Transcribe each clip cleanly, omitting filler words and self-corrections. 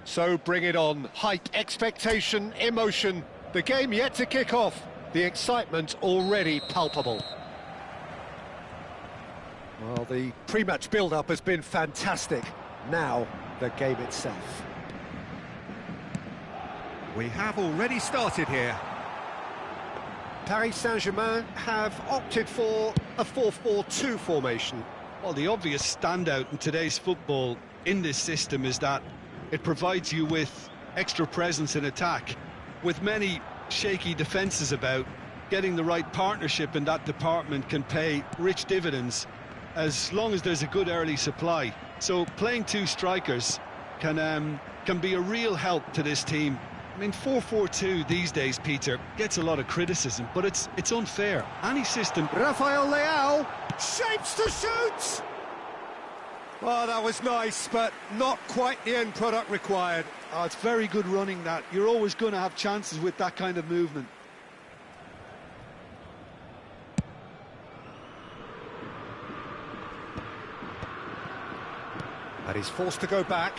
So bring it on. Hype, expectation, emotion. The game yet to kick off. The excitement already palpable. Well, the pre-match build-up has been fantastic. Now, the game itself. We have already started here. Paris Saint-Germain have opted for a 4-4-2 formation. Well, the obvious standout in today's football in this system is that it provides you with extra presence in attack. With many shaky defences about, getting the right partnership in that department can pay rich dividends as long as there's a good early supply. So playing two strikers can be a real help to this team. I mean, 4-4-2 these days, Peter, gets a lot of criticism, but it's unfair. Any system... Rafael Leao shapes to shoot! Oh, that was nice, but not quite the end product required. Oh, it's very good running, that. You're always going to have chances with that kind of movement. And he's forced to go back.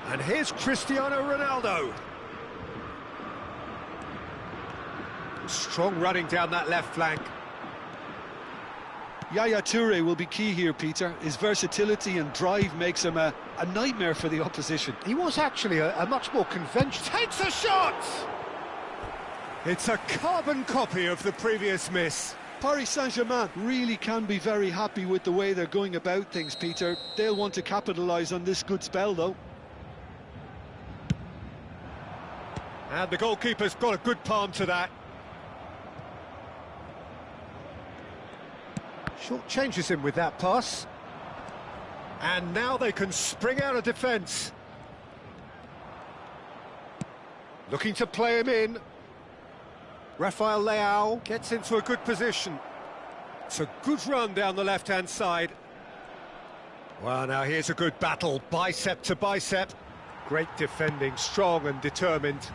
And here's Cristiano Ronaldo. Strong running down that left flank. Yaya Toure will be key here, Peter. His versatility and drive makes him a nightmare for the opposition. He was actually a much more conventional... Takes a shot! It's a carbon copy of the previous miss. Paris Saint-Germain really can be very happy with the way they're going about things, Peter. They'll want to capitalise on this good spell, though. And the goalkeeper's got a good palm to that. Short changes him with that pass. And now they can spring out of defence. Looking to play him in. Rafael Leao gets into a good position. It's a good run down the left-hand side. Well, now here's a good battle, bicep to bicep. Great defending, strong and determined.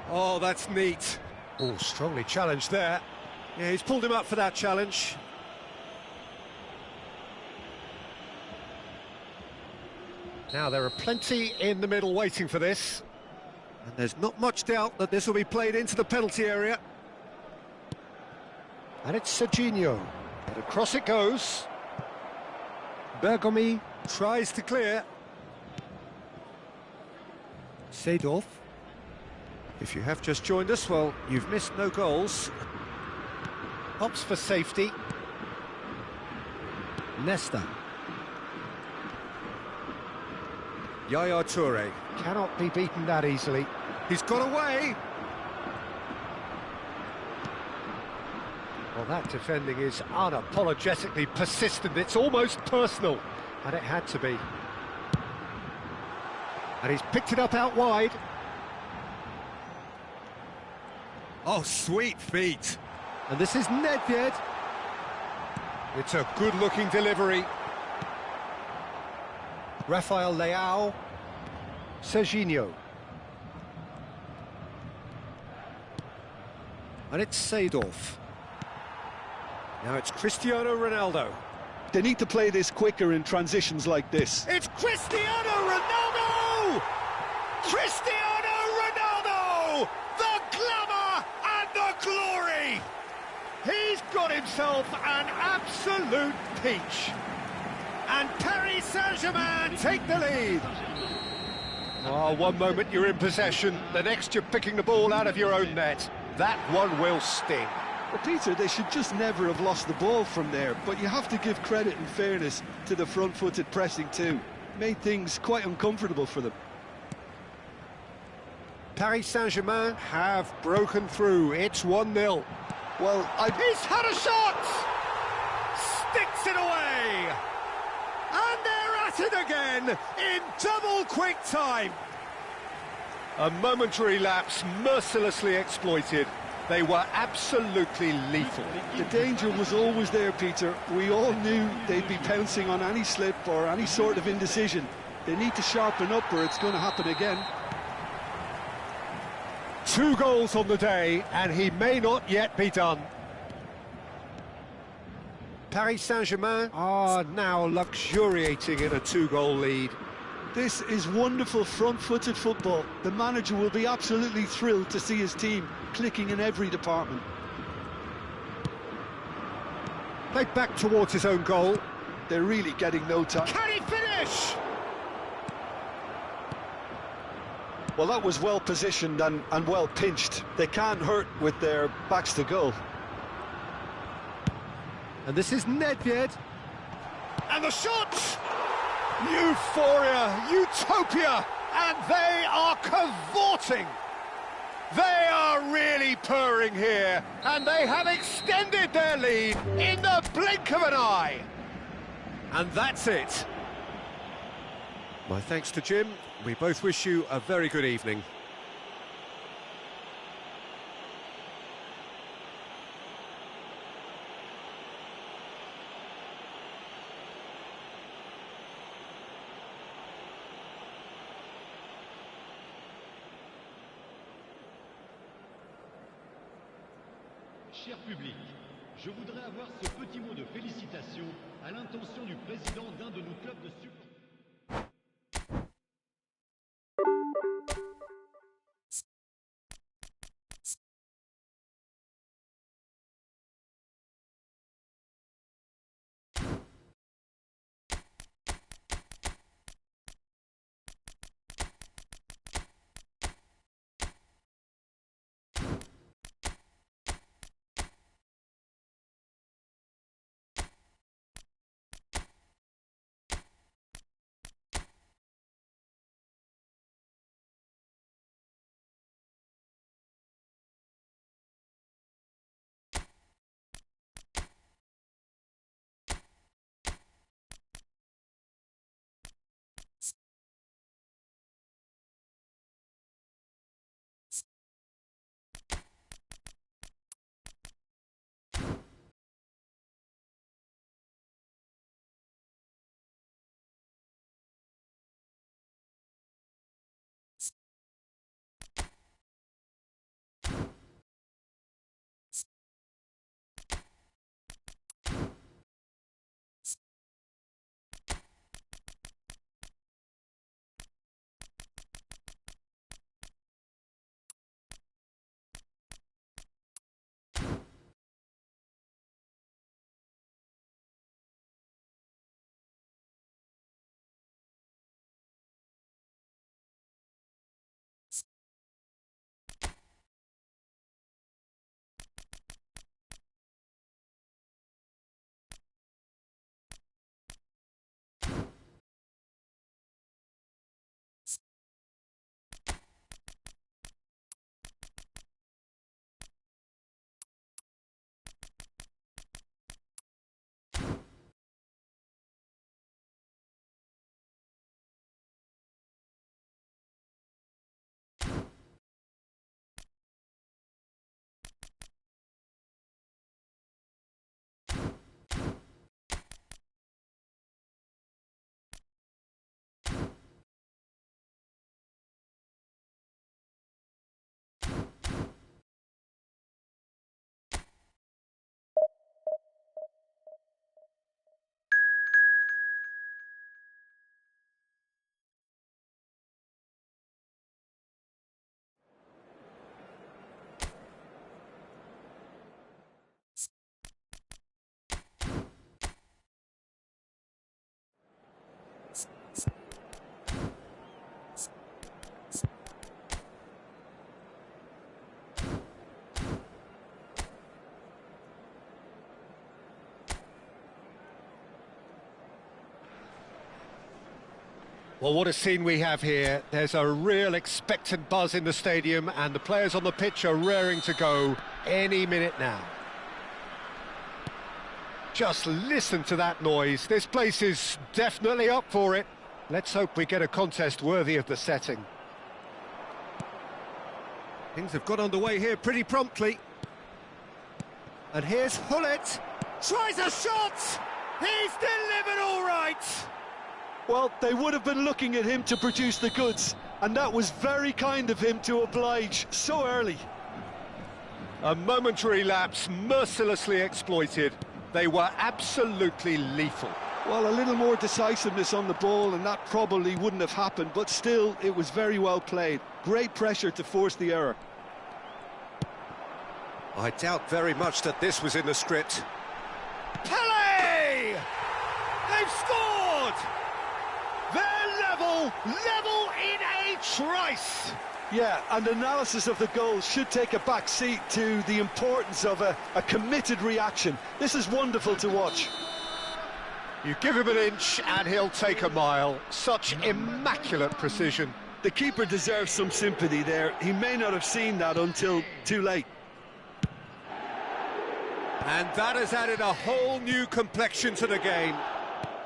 Oh, that's neat. Oh, strongly challenged there. Yeah, he's pulled him up for that challenge. Now, there are plenty in the middle waiting for this. And there's not much doubt that this will be played into the penalty area. And it's Serginho. And across it goes. Bergomi tries to clear. Seedorf. If you have just joined us, well, you've missed no goals. Opts for safety. Nesta. Yaya Toure cannot be beaten that easily. He's got away. Well, that defending is unapologetically persistent. It's almost personal, and it had to be. And he's picked it up out wide. Oh, sweet feet. And this is Nedved. It's a good-looking delivery. Rafael Leao. Serginho. And it's Seedorf. Now it's Cristiano Ronaldo. They need to play this quicker in transitions like this. It's Cristiano Ronaldo! Cristiano Ronaldo! The glamour and the glory! He's got himself an absolute peach. And Paris Saint-Germain take the lead. Oh, one moment you're in possession, the next you're picking the ball out of your own net. That one will sting. Well, Peter, they should just never have lost the ball from there, but you have to give credit and fairness to the front-footed pressing too. Made things quite uncomfortable for them. Paris Saint-Germain have broken through. It's 1-0. Well, He's had a shot! Sticks it away! And they're at it again in double quick time. A momentary lapse mercilessly exploited. They were absolutely lethal. The danger was always there, Peter. We all knew they'd be pouncing on any slip or any sort of indecision. They need to sharpen up or it's going to happen again. 2 goals on the day, and he may not yet be done. Paris Saint-Germain are now luxuriating in a 2-goal lead. This is wonderful front-footed football. The manager will be absolutely thrilled to see his team clicking in every department. They back towards his own goal. They're really getting no time. Can he finish? Well, that was well positioned and well pinched. They can't hurt with their backs to goal. And this is Nedved. And the shot! Euphoria, utopia, and they are cavorting. They are really purring here, and they have extended their lead in the blink of an eye. And that's it. My thanks to Jim. We both wish you a very good evening. Cher public, je voudrais avoir ce petit mot de félicitation à l'intention du président d'un de nos clubs de supporters. Well, what a scene we have here. There's a real expectant buzz in the stadium, and the players on the pitch are raring to go any minute now. Just listen to that noise. This place is definitely up for it. Let's hope we get a contest worthy of the setting. Things have got underway here pretty promptly. And here's Hullet. Tries a shot! He's delivered all right! Well, they would have been looking at him to produce the goods, and that was very kind of him to oblige so early. A momentary lapse mercilessly exploited. They were absolutely lethal. Well, a little more decisiveness on the ball and that probably wouldn't have happened, but still, it was very well played. Great pressure to force the error. I doubt very much that this was in the script. Pele! They've scored! They're level in a trice! Yeah, and analysis of the goal should take a back seat to the importance of a committed reaction. This is wonderful to watch. You give him an inch and he'll take a mile. Such immaculate precision. The keeper deserves some sympathy there. He may not have seen that until too late. And that has added a whole new complexion to the game.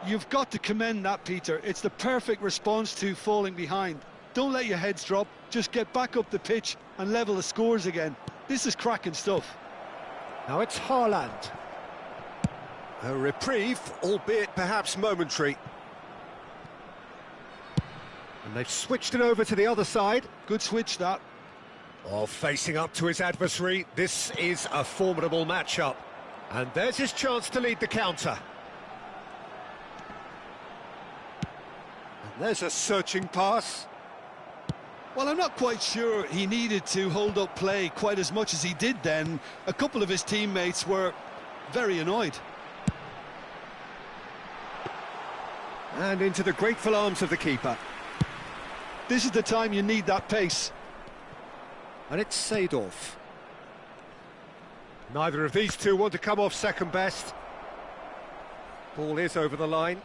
You've got to commend that, Peter. It's the perfect response to falling behind. Don't let your heads drop. Just get back up the pitch and level the scores again. This is cracking stuff. Now it's Haaland. A reprieve, albeit perhaps momentary. And they've switched it over to the other side. Good switch, that. Oh, facing up to his adversary, this is a formidable matchup. And there's his chance to lead the counter. And there's a searching pass. Well, I'm not quite sure he needed to hold up play quite as much as he did then. A couple of his teammates were very annoyed. And into the grateful arms of the keeper. This is the time you need that pace. And it's Seedorf. Neither of these two want to come off second best. Ball is over the line.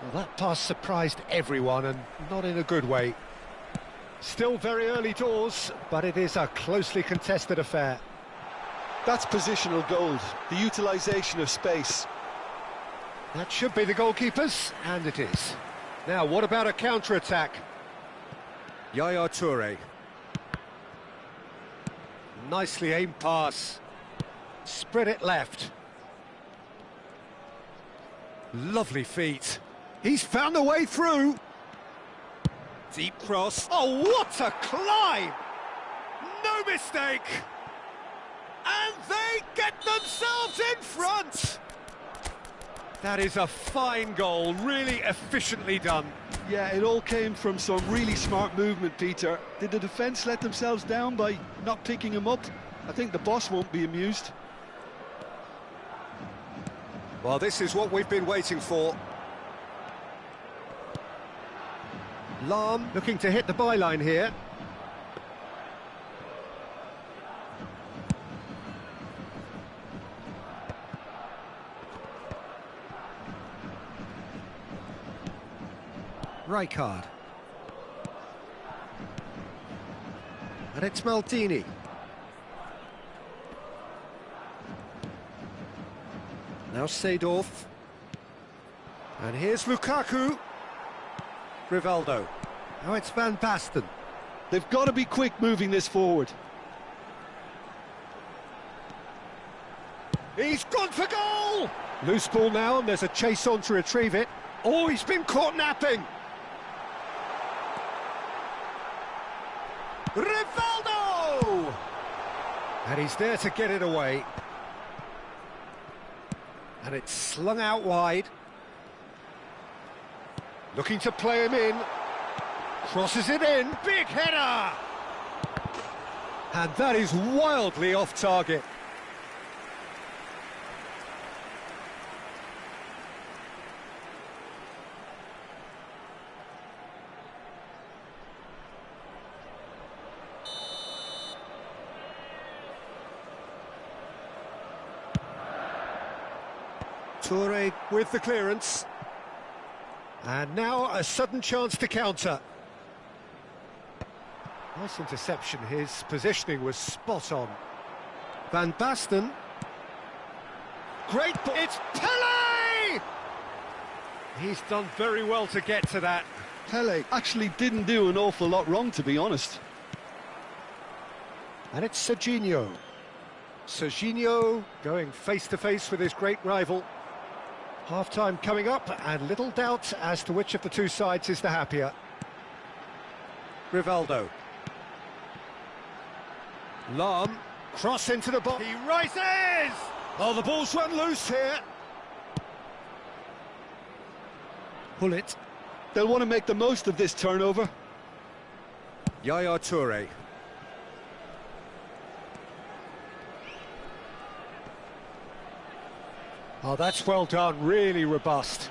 Well, that pass surprised everyone, and not in a good way. Still very early doors, but it is a closely contested affair. That's positional gold, the utilisation of space. That should be the goalkeepers, and it is. Now, what about a counter-attack? Yaya Toure. Nicely aimed pass. Spread it left. Lovely feet. He's found a way through. Deep cross. Oh, what a climb! No mistake! And they get themselves in front! That is a fine goal, really efficiently done. Yeah, it all came from some really smart movement, Peter. Did the defence let themselves down by not picking him up? I think the boss won't be amused. Well, this is what we've been waiting for. Lahm looking to hit the byline here. Rijkaard. And it's Maldini. Now Seedorf. And here's Lukaku. Rivaldo. Now it's Van Basten. They've got to be quick moving this forward. He's gone for goal! Loose ball now, and there's a chase on to retrieve it. Oh, he's been caught napping! Rivaldo! And he's there to get it away. And it's slung out wide. Looking to play him in. Crosses it in. Big header! And that is wildly off target. Toure with the clearance. And now a sudden chance to counter. Nice interception, his positioning was spot on. Van Basten. Great ball. It's Pele! He's done very well to get to that. Pele actually didn't do an awful lot wrong, to be honest. And it's Serginho. Serginho going face-to-face with his great rival. Half-time coming up, and little doubt as to which of the two sides is the happier. Rivaldo. Lahm, cross into the box. He rises! Oh, the ball's run loose here. Pull it. They'll want to make the most of this turnover. Yaya Toure. Oh, that's well done, really robust.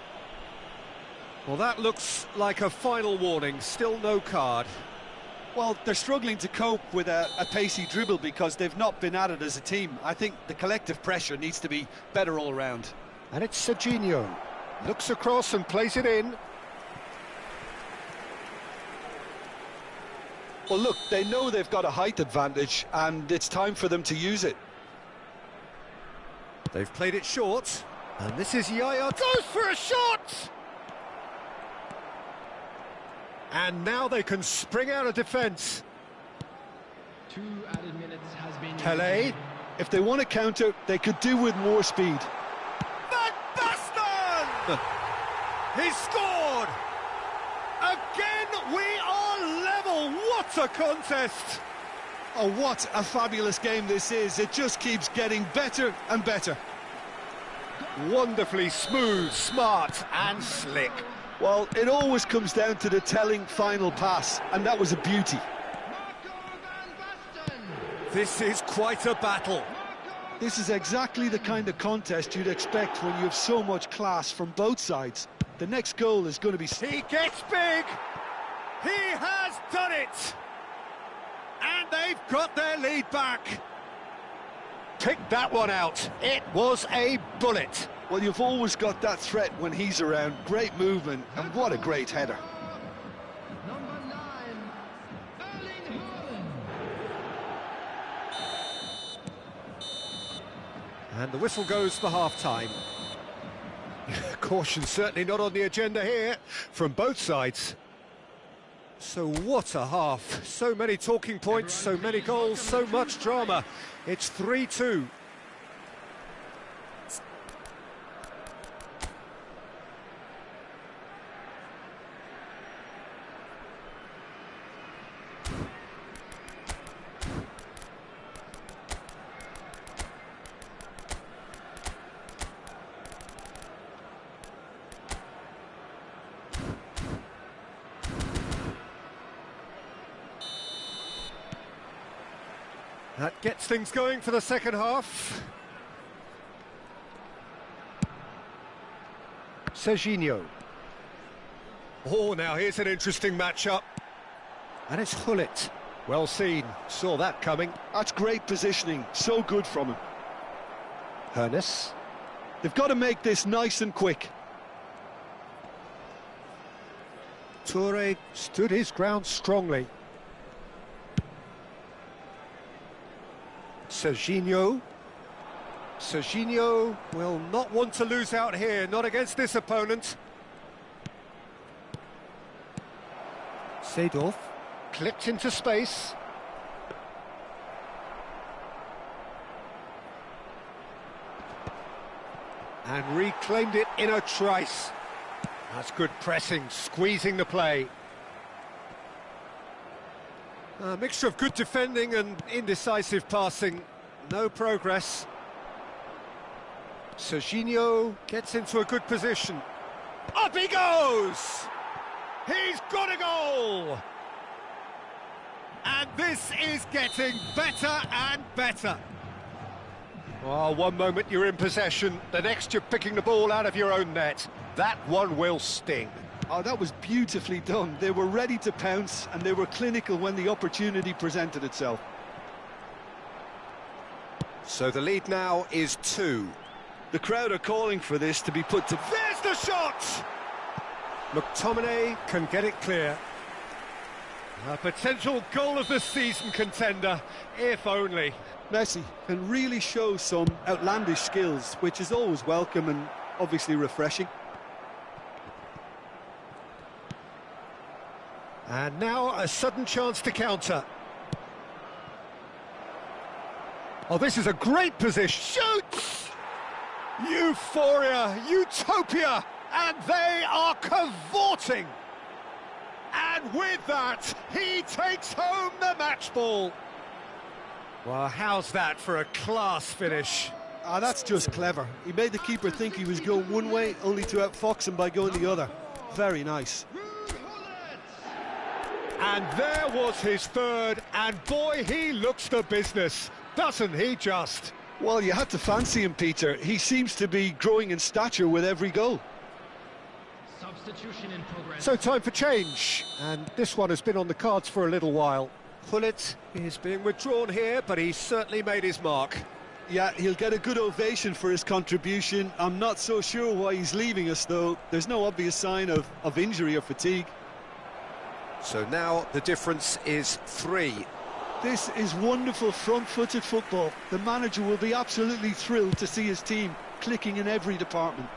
Well, that looks like a final warning, still no card. Well, they're struggling to cope with a pacey dribble because they've not been at it as a team. I think the collective pressure needs to be better all round. And it's Serginho. Looks across and plays it in. Well, look, they know they've got a height advantage, and it's time for them to use it. They've played it short, and this is Yaya. Goes for a shot! And now they can spring out of defence. 2 added minutes has been... Pele. If they want to counter, they could do with more speed. Van Basten! He scored! Again, we are level. What a contest! Oh, what a fabulous game this is. It just keeps getting better and better. Wonderfully smooth, smart and slick. Well, it always comes down to the telling final pass, and that was a beauty. This is quite a battle. This is exactly the kind of contest you'd expect when you have so much class from both sides. The next goal is going to be... He gets big! He has done it! And they've got their lead back. Pick that one out. It was a bullet. Well, you've always got that threat when he's around. Great movement, and what a great header. Number 9, Erling Haaland. And the whistle goes for half-time. Caution certainly not on the agenda here from both sides. So what a half. So many talking points, so many goals, so much drama. It's 3-2. That gets things going for the second half. Serginho. Oh, now here's an interesting matchup. And it's Hullet. Well seen, saw that coming. That's great positioning, so good from him. Hernes. They've got to make this nice and quick. Toure stood his ground strongly. Serginho. Serginho will not want to lose out here, not against this opponent. Seedorf clipped into space. And reclaimed it in a trice. That's good pressing, squeezing the play. A mixture of good defending and indecisive passing. No progress. Serginho gets into a good position. Up he goes! He's got a goal! And this is getting better and better. Oh, one moment you're in possession, the next you're picking the ball out of your own net. That one will sting. Oh, that was beautifully done. They were ready to pounce, and they were clinical when the opportunity presented itself. So the lead now is 2. The crowd are calling for this to be put to... There's the shot! McTominay can get it clear. A potential goal of the season contender, if only. Messi can really show some outlandish skills, which is always welcome and obviously refreshing. And now a sudden chance to counter. Oh, this is a great position. Shoots! Euphoria, utopia, and they are cavorting. And with that, he takes home the match ball. Well, how's that for a class finish? That's just clever. He made the keeper think he was going one way, only to outfox him by going the other. Very nice. And there was his third, and boy, he looks the business, doesn't he just? Well, you had to fancy him, Peter. He seems to be growing in stature with every goal. Substitution in progress. So time for change, and this one has been on the cards for a little while. Pullet is being withdrawn here, but he's certainly made his mark. Yeah, he'll get a good ovation for his contribution. I'm not so sure why he's leaving us, though. There's no obvious sign of injury or fatigue. So now the difference is 3. This is wonderful front-footed football. The manager will be absolutely thrilled to see his team clicking in every department.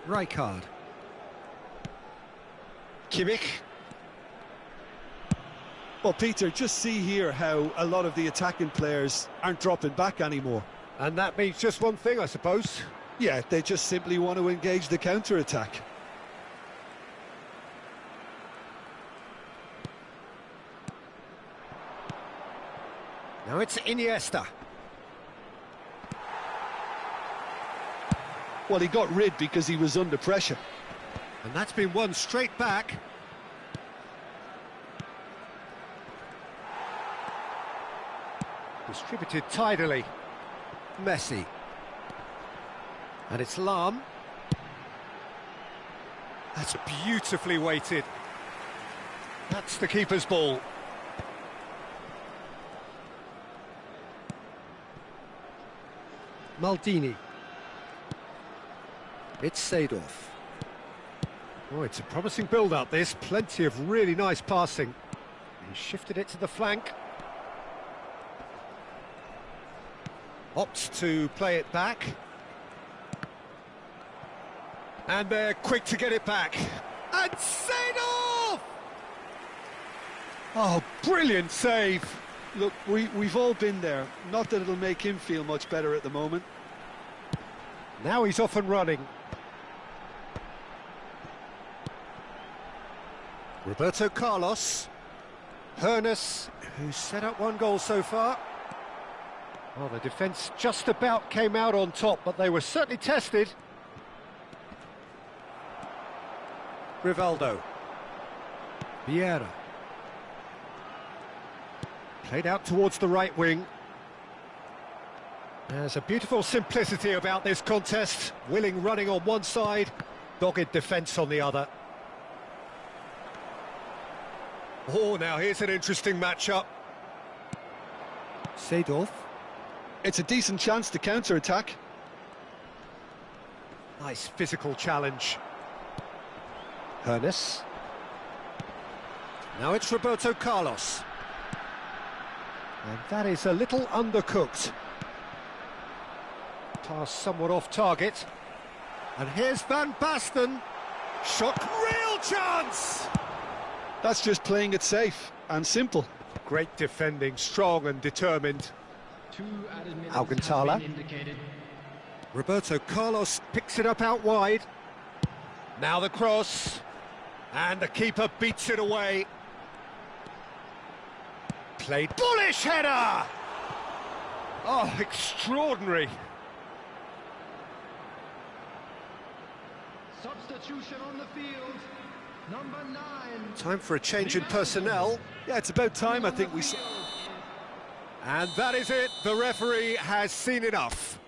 Rijkaard. Kimmich. Well, Peter, just see here how a lot of the attacking players aren't dropping back anymore. And that means just one thing, I suppose. Yeah, they just simply want to engage the counter-attack. Now it's Iniesta. Well, he got rid because he was under pressure. And that's been won straight back. Distributed tidily. Messi. And it's Lahm. That's beautifully weighted. That's the keeper's ball. Maldini. It's Seedorf. Oh, it's a promising build-up, this. Plenty of really nice passing. He shifted it to the flank. Opts to play it back. And they're quick to get it back. And Seedorf! Oh, brilliant save. Look, we've all been there. Not that it'll make him feel much better at the moment. Now he's off and running. Roberto Carlos. Hoeneß, who's set up one goal so far. Well, the defence just about came out on top, but they were certainly tested. Rivaldo. Vieira. Played out towards the right wing. There's a beautiful simplicity about this contest. Willing running on one side, dogged defence on the other. Oh, now here's an interesting matchup. Seedorf. It's a decent chance to counter-attack. Nice physical challenge. Hoeneß. Now it's Roberto Carlos. And that is a little undercooked. Pass somewhat off target. And here's Van Basten. Shot, real chance! That's just playing it safe and simple. Great defending, strong and determined. 2 added minutes Alcantara. have been indicated. Roberto Carlos picks it up out wide. Now the cross. And the keeper beats it away. Played, bullish header! Oh, extraordinary. Substitution on the field. Number 9. Time for a change in personnel. Yeah, it's about time, I think we... And that is it. The referee has seen enough.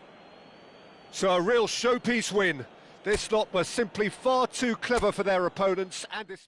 So a real showpiece win. This lot were simply far too clever for their opponents, and this...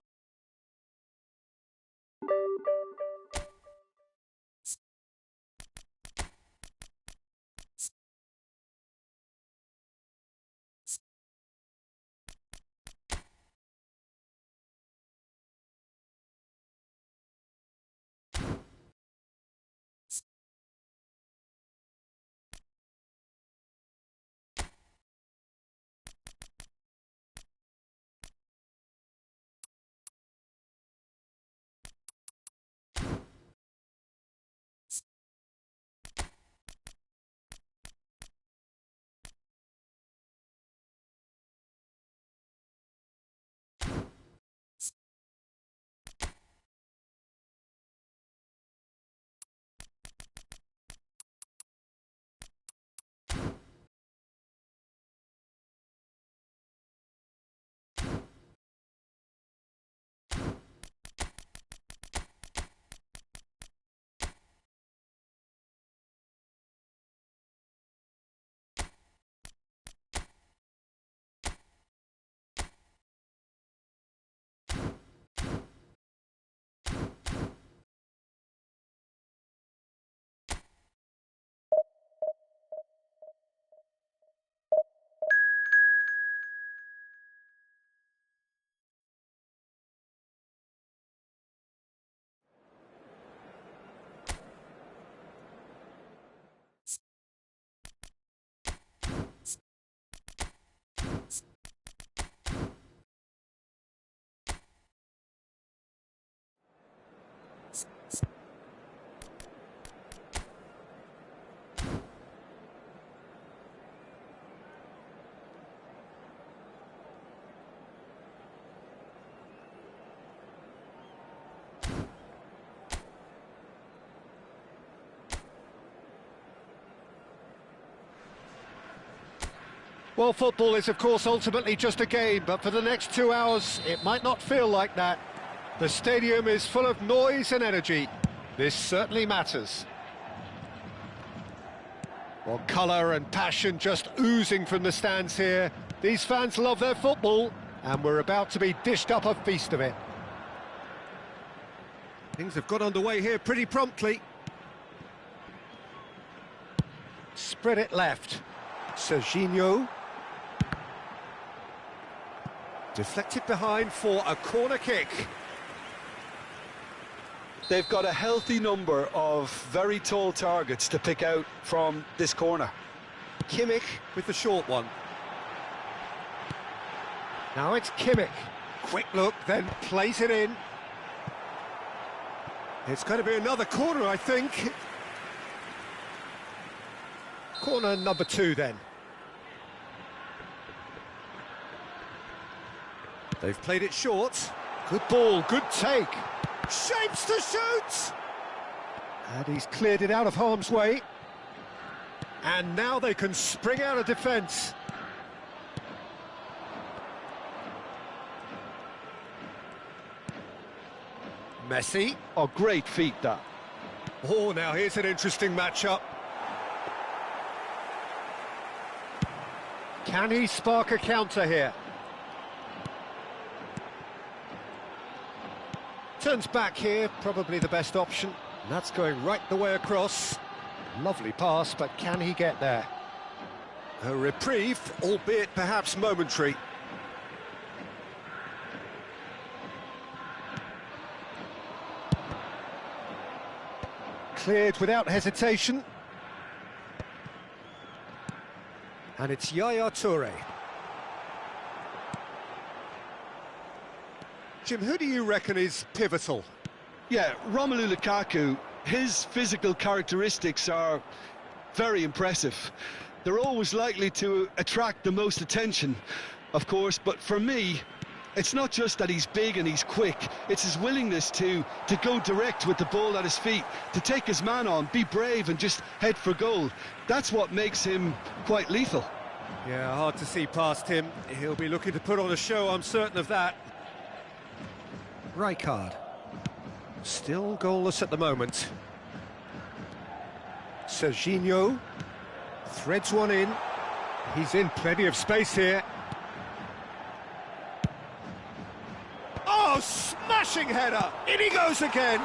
Well, football is, of course, ultimately just a game, but for the next 2 hours, it might not feel like that. The stadium is full of noise and energy. This certainly matters. Well, colour and passion just oozing from the stands here. These fans love their football, and we're about to be dished up a feast of it. Things have got underway here pretty promptly. Spread it left. Serginho. Deflected behind for a corner kick. They've got a healthy number of very tall targets to pick out from this corner. Kimmich with the short one. Now it's Kimmich. Quick look, then plays it in. It's going to be another corner, I think. Corner number 2, then. They've played it short. Good ball, good take. Shapes to shoot! And he's cleared it out of harm's way. And now they can spring out of defence. Messi. Oh, great feat, that. Oh, now here's an interesting matchup. Can he spark a counter here? Turns back here, probably the best option. And that's going right the way across. Lovely pass, but can he get there? A reprieve, albeit perhaps momentary. Cleared without hesitation. And it's Yaya Toure. Jim, who do you reckon is pivotal? Yeah, Romelu Lukaku, his physical characteristics are very impressive. They're always likely to attract the most attention, of course, but for me, it's not just that he's big and he's quick, it's his willingness to go direct with the ball at his feet, to take his man on, be brave and just head for goal. That's what makes him quite lethal. Yeah, hard to see past him. He'll be looking to put on a show, I'm certain of that. Rijkaard. Still goalless at the moment. Serginho. Threads one in. He's in plenty of space here. Oh, smashing header! In he goes again!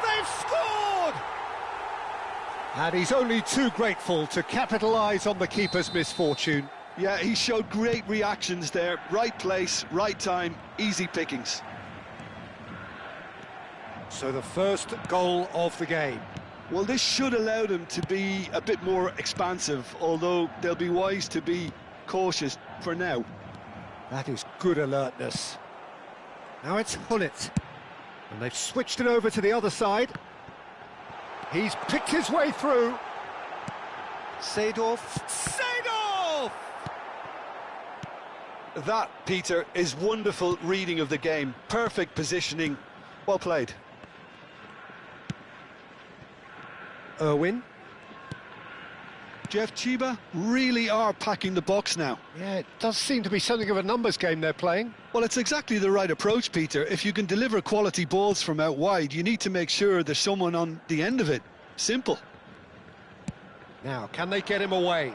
They've scored! And he's only too grateful to capitalise on the keeper's misfortune. Yeah, he showed great reactions there. Right place, right time, easy pickings. So the first goal of the game. Well, this should allow them to be a bit more expansive, although they'll be wise to be cautious for now. That is good alertness. Now it's Hullet. And they've switched it over to the other side. He's picked his way through. Seedorf. Seedorf! That, Peter, is wonderful reading of the game. Perfect positioning. Well played. Irwin. Jeff Chiba really are packing the box now. Yeah, it does seem to be something of a numbers game they're playing. Well, it's exactly the right approach, Peter. If you can deliver quality balls from out wide, you need to make sure there's someone on the end of it. Simple. Now, can they get him away?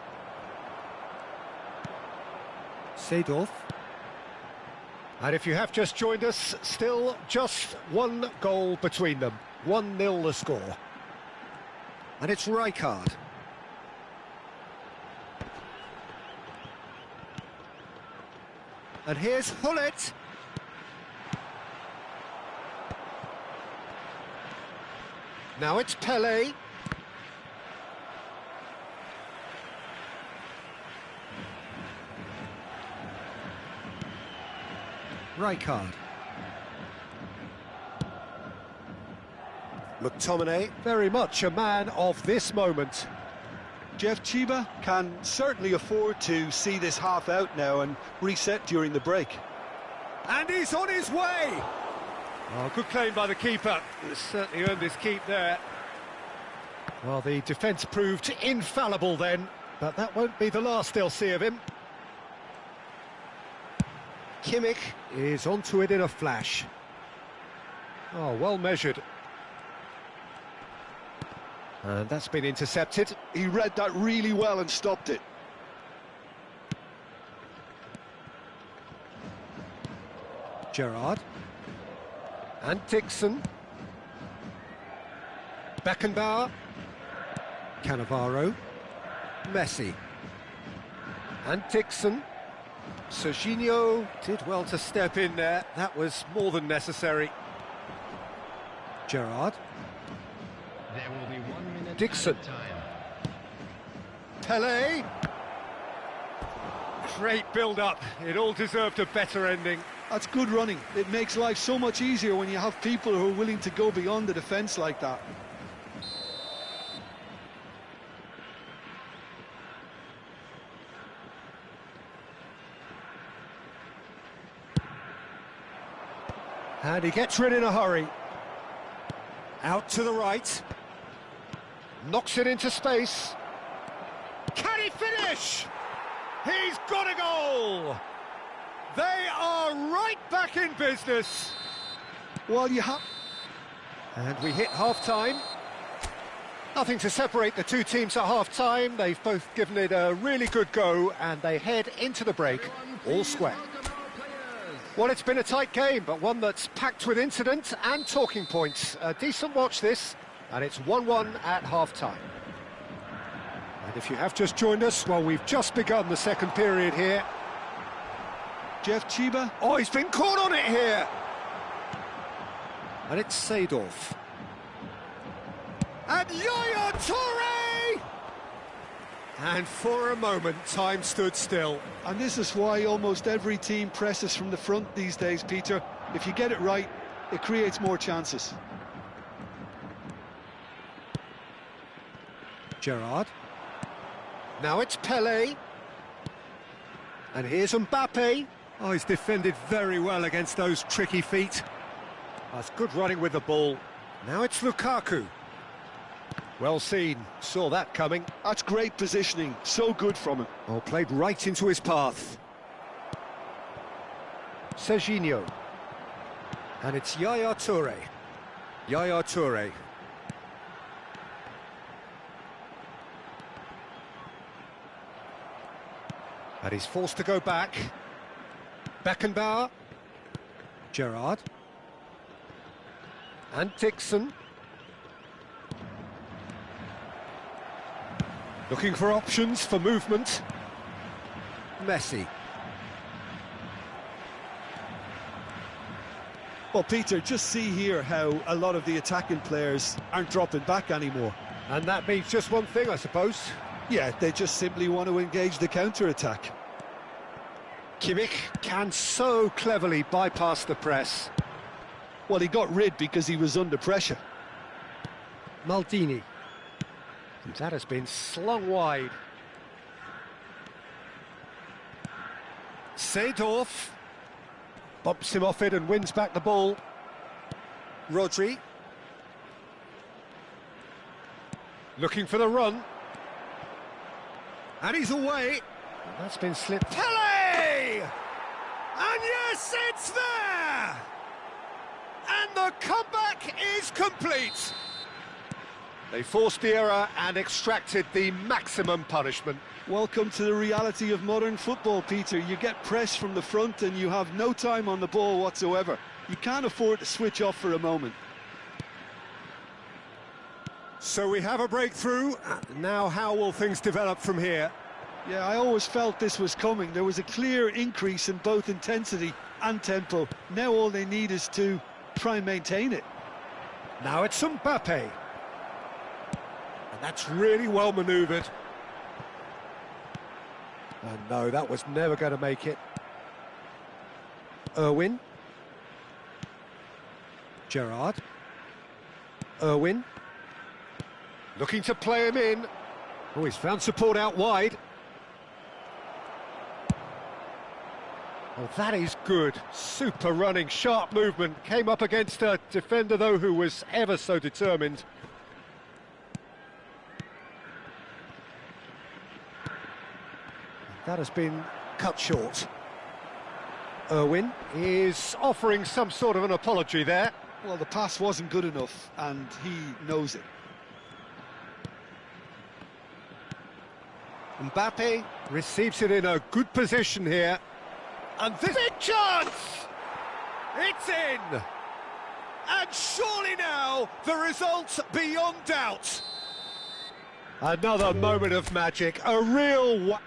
Seedorf. And if you have just joined us, still just one goal between them. 1-0 the score. And it's Rijkaard. And here's Hullet. Now it's Pelé. Rijkaard. McTominay, very much a man of this moment. Jeff Chiba can certainly afford to see this half out now and reset during the break. And he's on his way! Oh, good claim by the keeper. He's certainly earned his keep there. Well, the defence proved infallible then, but that won't be the last they'll see of him. Kimmich is onto it in a flash. Oh, well measured. And that's been intercepted. He read that really well and stopped it. Gerrard. And Dixon. Beckenbauer. Cannavaro. Messi. And Dixon. Serginho did well to step in there. That was more than necessary. Gerrard. There will be 1 minute Dixon. at a time. Pelé. Great build-up. It all deserved a better ending. That's good running. It makes life so much easier when you have people who are willing to go beyond the defence like that. And he gets rid in a hurry. Out to the right. Knocks it into space. Can he finish? He's got a goal! They are right back in business. Well, you have... And we hit half-time. Nothing to separate the two teams at half-time. They've both given it a really good go, and they head into the break all square. Well, it's been a tight game, but one that's packed with incident and talking points. A decent watch this, and it's 1-1 at half-time. And if you have just joined us, well, we've just begun the second period here. Jeff Chiba. Oh, he's been caught on it here. And it's Seedorf. And Yaya Toure! And for a moment, time stood still. And this is why almost every team presses from the front these days, Peter. If you get it right, it creates more chances. Gerrard. Now it's Pelé. And here's Mbappe. Oh, he's defended very well against those tricky feet. That's good running with the ball. Now it's Lukaku. Well seen, saw that coming. That's great positioning, so good from him. Oh, played right into his path. Serginho. And it's Yaya Toure. Yaya Toure. And he's forced to go back. Beckenbauer. Gerrard. And Dixon. Looking for options for movement. Messi. Well, Peter, just see here how a lot of the attacking players aren't dropping back anymore. And that means just one thing, I suppose. Yeah, they just simply want to engage the counter-attack. Kimmich can so cleverly bypass the press. Well, he got rid because he was under pressure. Maldini. And that has been slung wide. Seedorf bumps him off it and wins back the ball. Rodri. Looking for the run. And he's away. That's been slipped. Pelé! And yes, it's there! And the comeback is complete. They forced the error and extracted the maximum punishment. Welcome to the reality of modern football, Peter. You get pressed from the front and you have no time on the ball whatsoever. You can't afford to switch off for a moment. So we have a breakthrough. Now how will things develop from here? Yeah, I always felt this was coming. There was a clear increase in both intensity and tempo. Now all they need is to try and maintain it. Now it's Mbappe. And that's really well manoeuvred. And no, that was never going to make it. Irwin. Gerrard. Irwin. Looking to play him in. Oh, he's found support out wide. Oh, that is good. Super running, sharp movement. Came up against a defender, though, who was ever so determined. That has been cut short. Irwin is offering some sort of an apology there. Well, the pass wasn't good enough, and he knows it. Mbappe receives it in a good position here. And this big chance! It's in! And surely now, the result's beyond doubt. Another moment of magic, a real...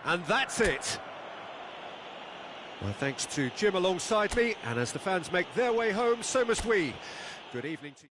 And that's it. Well, thanks to Jim alongside me, and as the fans make their way home, so must we. Good evening to you.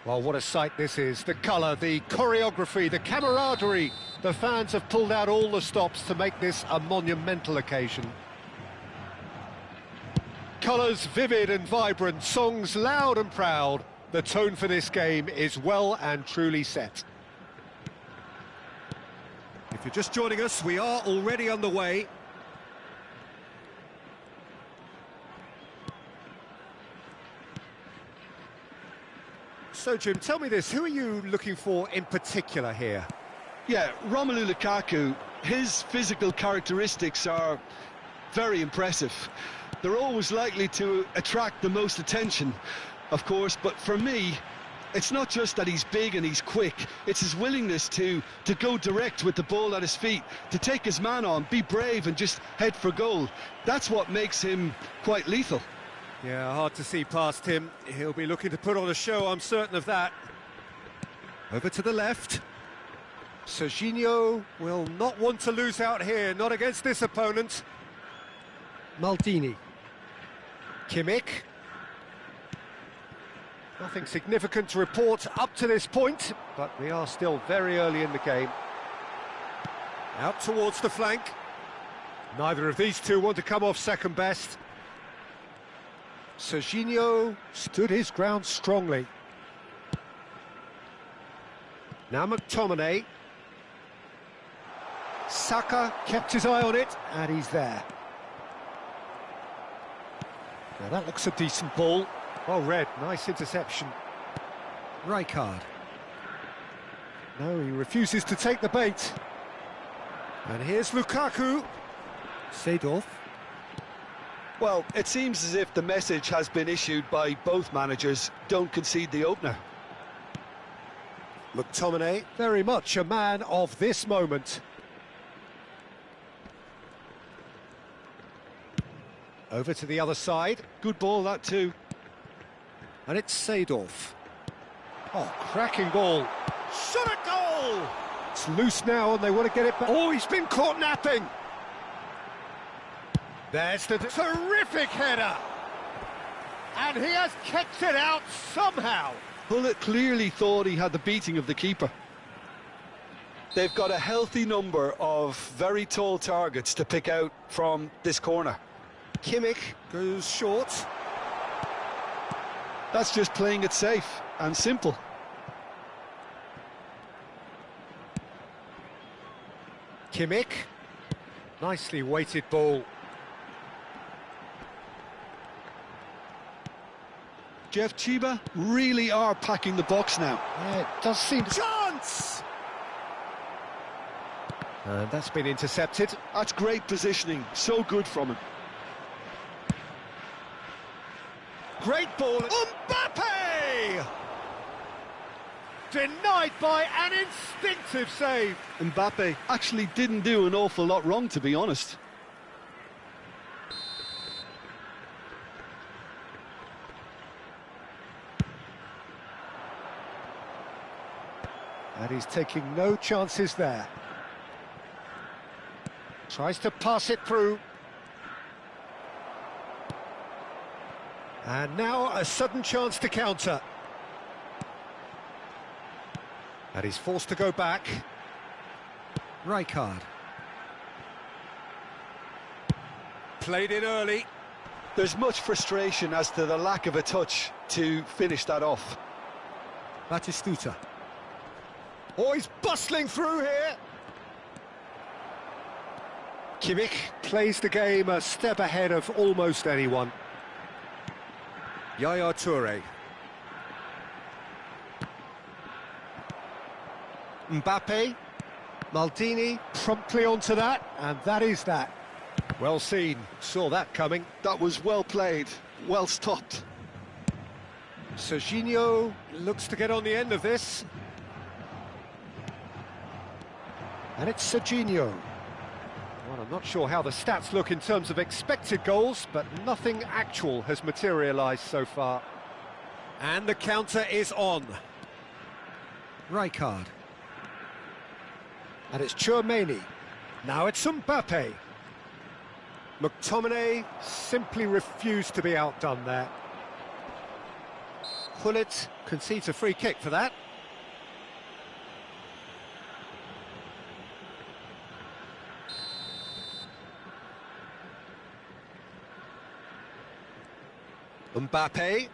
Well, what a sight this is. The colour, the choreography, the camaraderie. The fans have pulled out all the stops to make this a monumental occasion. Colours vivid and vibrant, songs loud and proud. The tone for this game is well and truly set. If you're just joining us, we are already underway. So, Jim, tell me this, who are you looking for in particular here? Yeah, Romelu Lukaku, his physical characteristics are very impressive. They're always likely to attract the most attention, of course, but for me, it's not just that he's big and he's quick, it's his willingness to go direct with the ball at his feet, to take his man on, be brave and just head for goal. That's what makes him quite lethal. Yeah, hard to see past him. He'll be looking to put on a show, I'm certain of that. Over to the left. Serginho will not want to lose out here, not against this opponent. Maldini. Kimmich. Nothing significant to report up to this point, but we are still very early in the game. Out towards the flank. Neither of these two want to come off second best. Serginho stood his ground strongly. Now McTominay. Saka kept his eye on it, and he's there. Now that looks a decent ball. Well read, nice interception. Rijkaard. No, he refuses to take the bait. And here's Lukaku. Seedorf. Well, it seems as if the message has been issued by both managers, don't concede the opener. McTominay, very much a man of this moment. Over to the other side. Good ball, that too. And it's Seedorf. Oh, cracking ball. Shot a goal! It's loose now and they want to get it back. Oh, he's been caught napping. There's the terrific header. And he has kicked it out somehow. Pullet clearly thought he had the beating of the keeper. They've got a healthy number of very tall targets to pick out from this corner. Kimmich goes short. That's just playing it safe and simple. Kimmich. Nicely weighted ball. Jeff Chiba really are packing the box now. Yeah, it does seem... Chance! And that's been intercepted. That's great positioning, so good from him. Great ball. Mbappe! Denied by an instinctive save. Mbappe actually didn't do an awful lot wrong, to be honest. And he's taking no chances there. Tries to pass it through. And now a sudden chance to counter. And he's forced to go back. Rijkaard. Played in early. There's much frustration as to the lack of a touch to finish that off. Batistuta. Oh, he's bustling through here. Kimmich plays the game a step ahead of almost anyone. Yaya Toure. Mbappe. Maldini promptly onto that, and that is that. Well seen, saw that coming. That was well played, well stopped. Serginho looks to get on the end of this. And it's Serginho. Well, I'm not sure how the stats look in terms of expected goals, but nothing actual has materialised so far. And the counter is on. Rijkaard. And it's Tchouaméni. Now it's Mbappe. McTominay simply refused to be outdone there. Gullit concedes a free kick for that. Mbappe,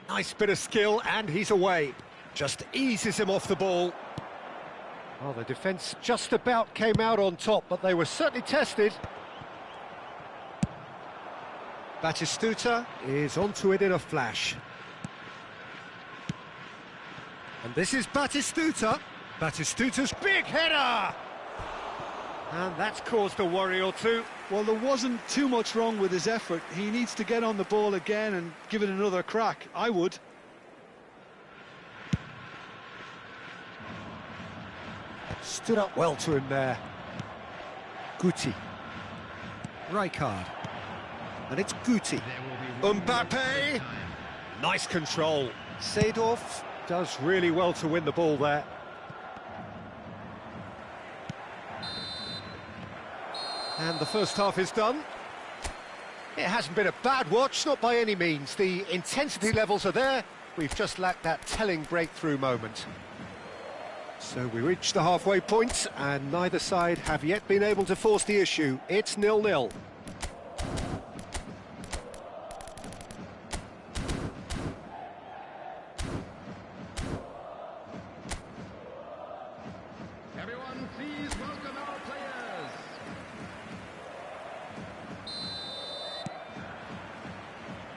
nice bit of skill, and he's away. Just eases him off the ball. Well, the defence just about came out on top, but they were certainly tested. Batistuta is onto it in a flash. And this is Batistuta. Batistuta's big header! And that's caused a worry or two. Well, there wasn't too much wrong with his effort. He needs to get on the ball again and give it another crack. I would. Stood up well to him there. Guti. Rijkaard. And it's Guti. Mbappe! Nice control. Seedorf does really well to win the ball there. And the first half is done. It hasn't been a bad watch, not by any means. The intensity levels are there. We've just lacked that telling breakthrough moment. So we reach the halfway point, and neither side have yet been able to force the issue. It's 0-0. Everyone, please welcome our players.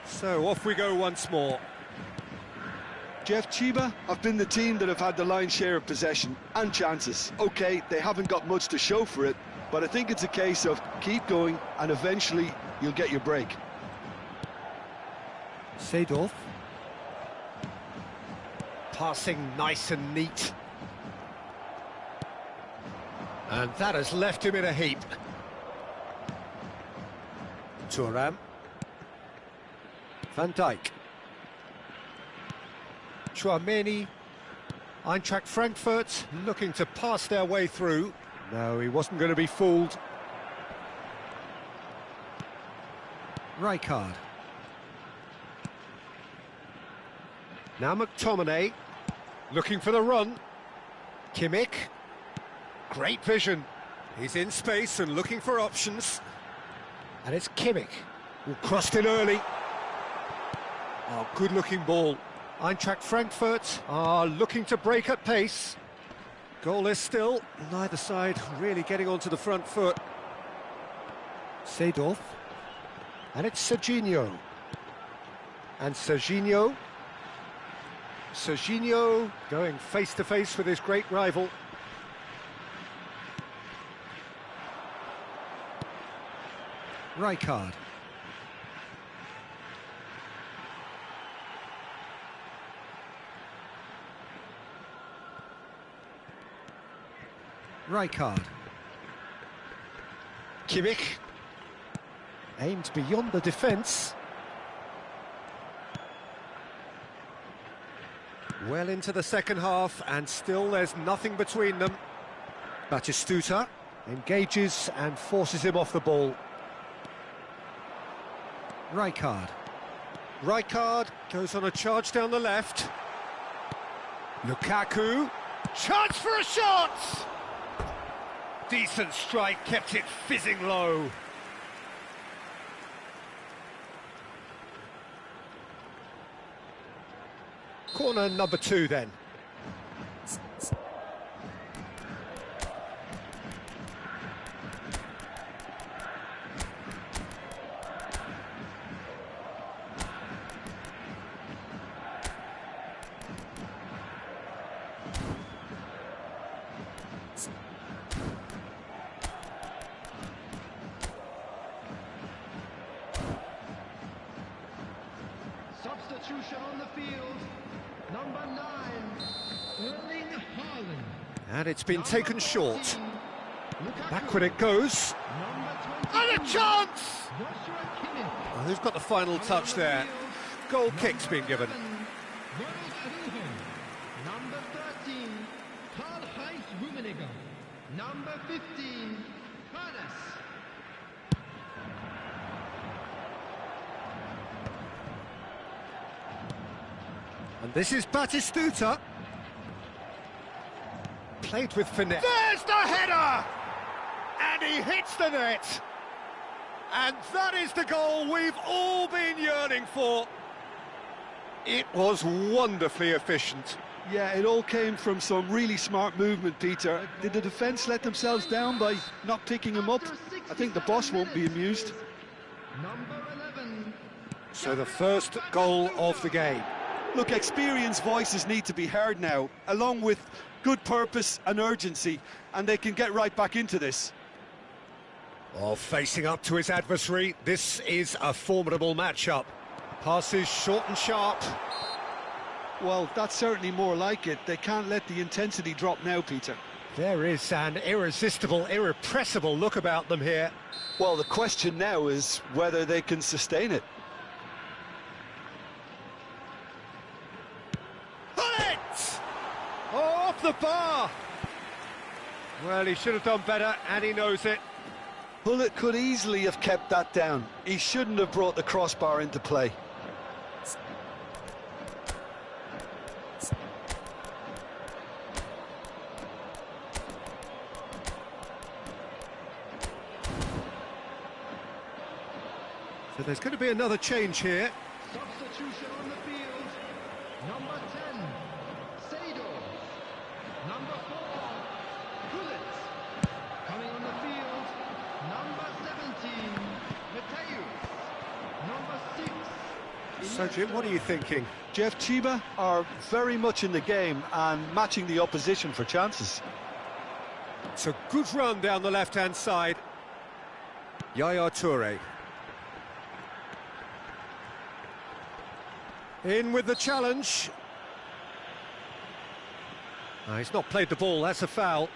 So off we go once more. Jeff Chiba have been the team that have had the lion's share of possession and chances. OK, they haven't got much to show for it, but I think it's a case of keep going and eventually you'll get your break. Seedorf. Passing nice and neat. And that has left him in a heap. Thuram. Van Dijk. Tchouaméni. Eintracht Frankfurt looking to pass their way through. No, he wasn't going to be fooled. Rijkaard. Now McTominay, looking for the run. Kimmich. Great vision. He's in space and looking for options. And it's Kimmich, who crossed in early. Oh, good-looking ball. Eintracht Frankfurt are looking to break at pace. Goalless still, neither side really getting onto the front foot. Seedorf, and it's Serginho. And Serginho going face-to-face with his great rival. Rijkaard. Rijkaard. Kimmich. Aimed beyond the defence. Well into the second half, and still there's nothing between them. Batistuta engages and forces him off the ball. Rijkaard. Rijkaard goes on a charge down the left. Lukaku. Chance for a shot! Decent strike, kept it fizzing low. Corner number 2 then. Substitution on the field. Number 9, Erling Haaland. And it's been taken short. Backward it goes. And a chance! Oh, who's got the final touch there? Goal kick's been given. Number 13, Karl-Heinz Rummenigge. Number 15, Hannes. And this is Batistuta. Played with finesse. There's the header! And he hits the net. And that is the goal we've all been yearning for. It was wonderfully efficient. Yeah, it all came from some really smart movement, Peter. Did the defence let themselves down by not picking him up? I think the boss won't be amused. Number 11. So the first goal of the game. Look, experienced voices need to be heard now, along with good purpose and urgency, and they can get right back into this. Well, facing up to his adversary, this is a formidable matchup. Passes short and sharp. Well, that's certainly more like it. They can't let the intensity drop now, Peter. There is an irresistible, irrepressible look about them here. Well, the question now is whether they can sustain it. Oh, off the bar! Well, he should have done better, and he knows it. Hullet could easily have kept that down. He shouldn't have brought the crossbar into play. So there's going to be another change here. Substitution on the field. Number 10, Seedorf. Number 4, Hullet. Coming on the field, number 17, Mateus. Number 6. So, Jim, what are you thinking? Jeff Chiba are very much in the game and matching the opposition for chances. It's a good run down the left-hand side. Yaya Toure. In with the challenge. He's not played the ball, that's a foul.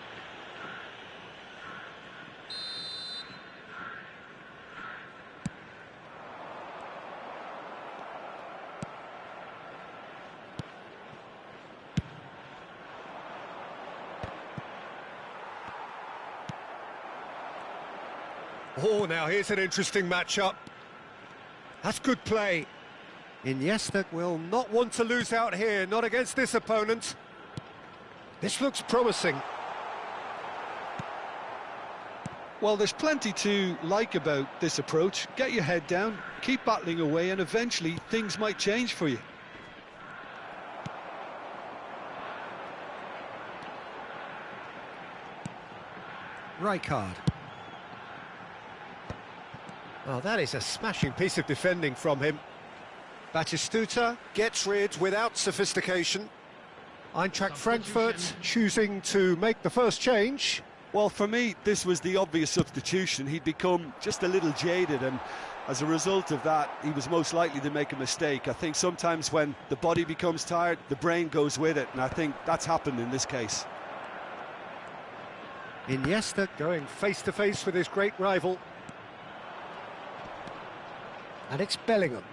Oh, now here's an interesting matchup. That's good play. Iniesta will not want to lose out here, not against this opponent. This looks promising. Well, there's plenty to like about this approach. Get your head down, keep battling away, and eventually things might change for you. Rijkaard. Oh, that is a smashing piece of defending from him. Batistuta gets rid without sophistication. Eintracht Frankfurt choosing to make the first change. Well, for me, this was the obvious substitution. He'd become just a little jaded, and as a result of that, he was most likely to make a mistake. I think sometimes when the body becomes tired, the brain goes with it, and I think that's happened in this case. Iniesta going face-to-face with his great rival. And it's Bellingham.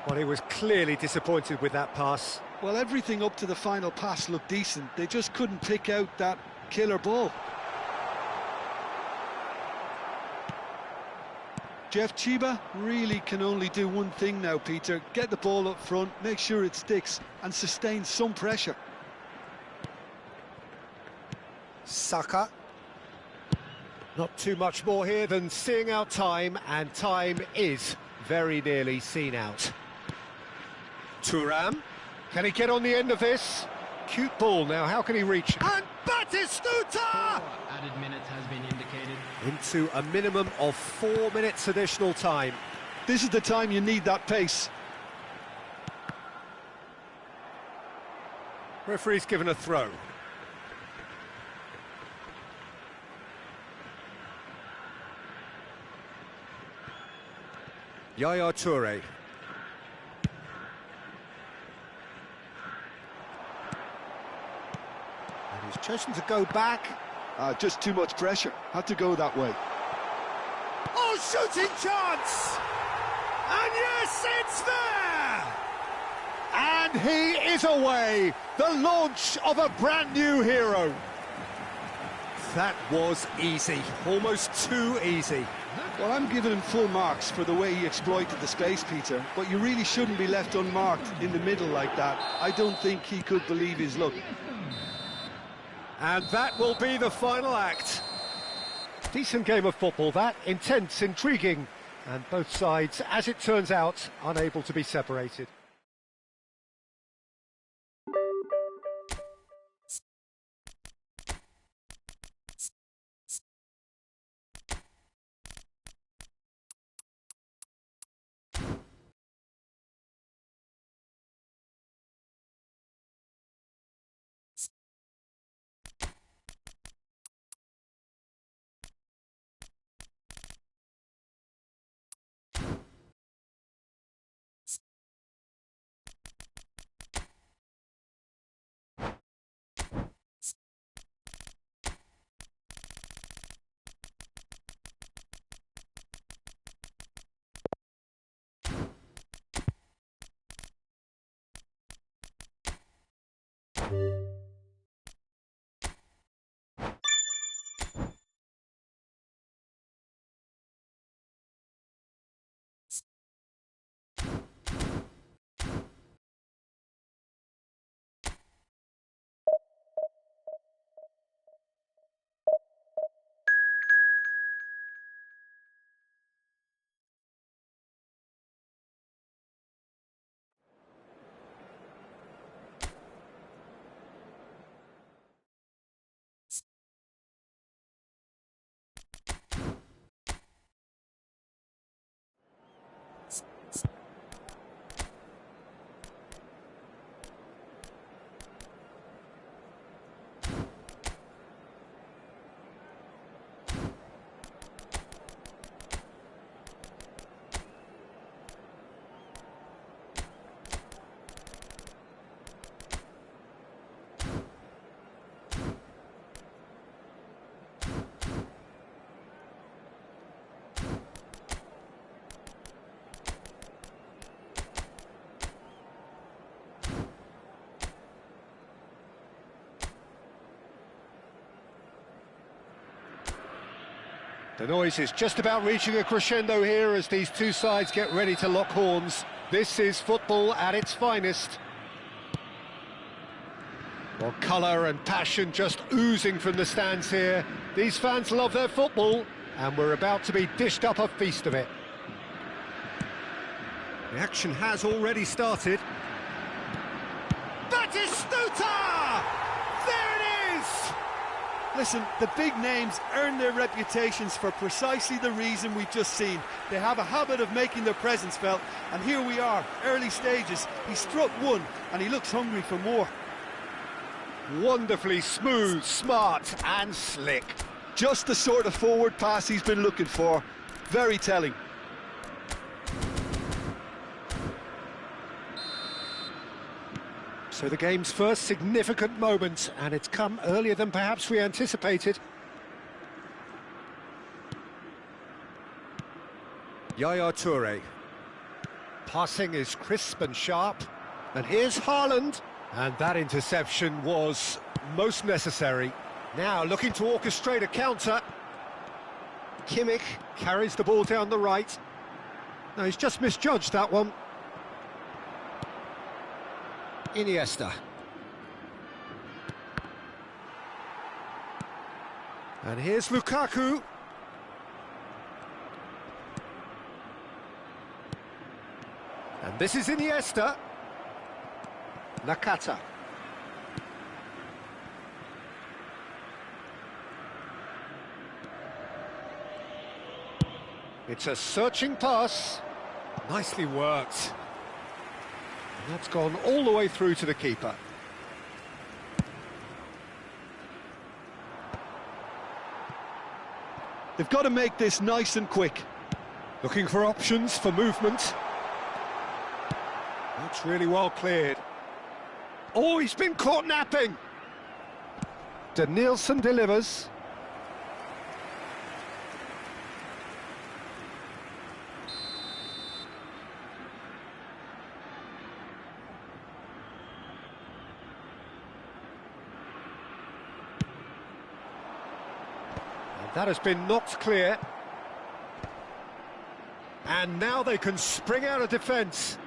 Well, he was clearly disappointed with that pass. Well, everything up to the final pass looked decent. They just couldn't pick out that killer ball. Jeff Chiba really can only do one thing now, Peter. Get the ball up front, make sure it sticks, and sustain some pressure. Saka. Not too much more here than seeing out time, and time is very nearly seen out. Thuram. Can he get on the end of this? Cute ball now, how can he reach? And Batistuta! Added minutes has been indicated. Into a minimum of 4 minutes additional time. This is the time you need that pace. Referee's given a throw. Yaya Toure. And he's chosen to go back. Just too much pressure. Had to go that way. Oh, shooting chance! And yes, it's there! And he is away. The launch of a brand new hero. That was easy, almost too easy. Well, I'm giving him full marks for the way he exploited the space, Peter, but you really shouldn't be left unmarked in the middle like that. I don't think he could believe his luck. And that will be the final act. Decent game of football, that. Intense, intriguing, and both sides, as it turns out, unable to be separated. The noise is just about reaching a crescendo here as these two sides get ready to lock horns. This is football at its finest. Well, colour and passion just oozing from the stands here. These fans love their football, and we're about to be dished up a feast of it. The action has already started. Batistuta! There it is! Listen, the big names earn their reputations for precisely the reason we've just seen. They have a habit of making their presence felt, and here we are, early stages. He struck one, and he looks hungry for more. Wonderfully smooth, smart and slick. Just the sort of forward pass he's been looking for. Very telling. So the game's first significant moment, and it's come earlier than perhaps we anticipated. Yaya Toure. Passing is crisp and sharp. And here's Haaland. And that interception was most necessary. Now looking to orchestrate a counter. Kimmich carries the ball down the right. No, he's just misjudged that one. Iniesta. And here's Lukaku. And this is Iniesta. Nakata. It's a searching pass. Nicely worked. And that's gone all the way through to the keeper. They've got to make this nice and quick. Looking for options for movement. That's really well cleared. Oh, he's been caught napping. Danielson delivers. That has been knocked clear. And now they can spring out of defence.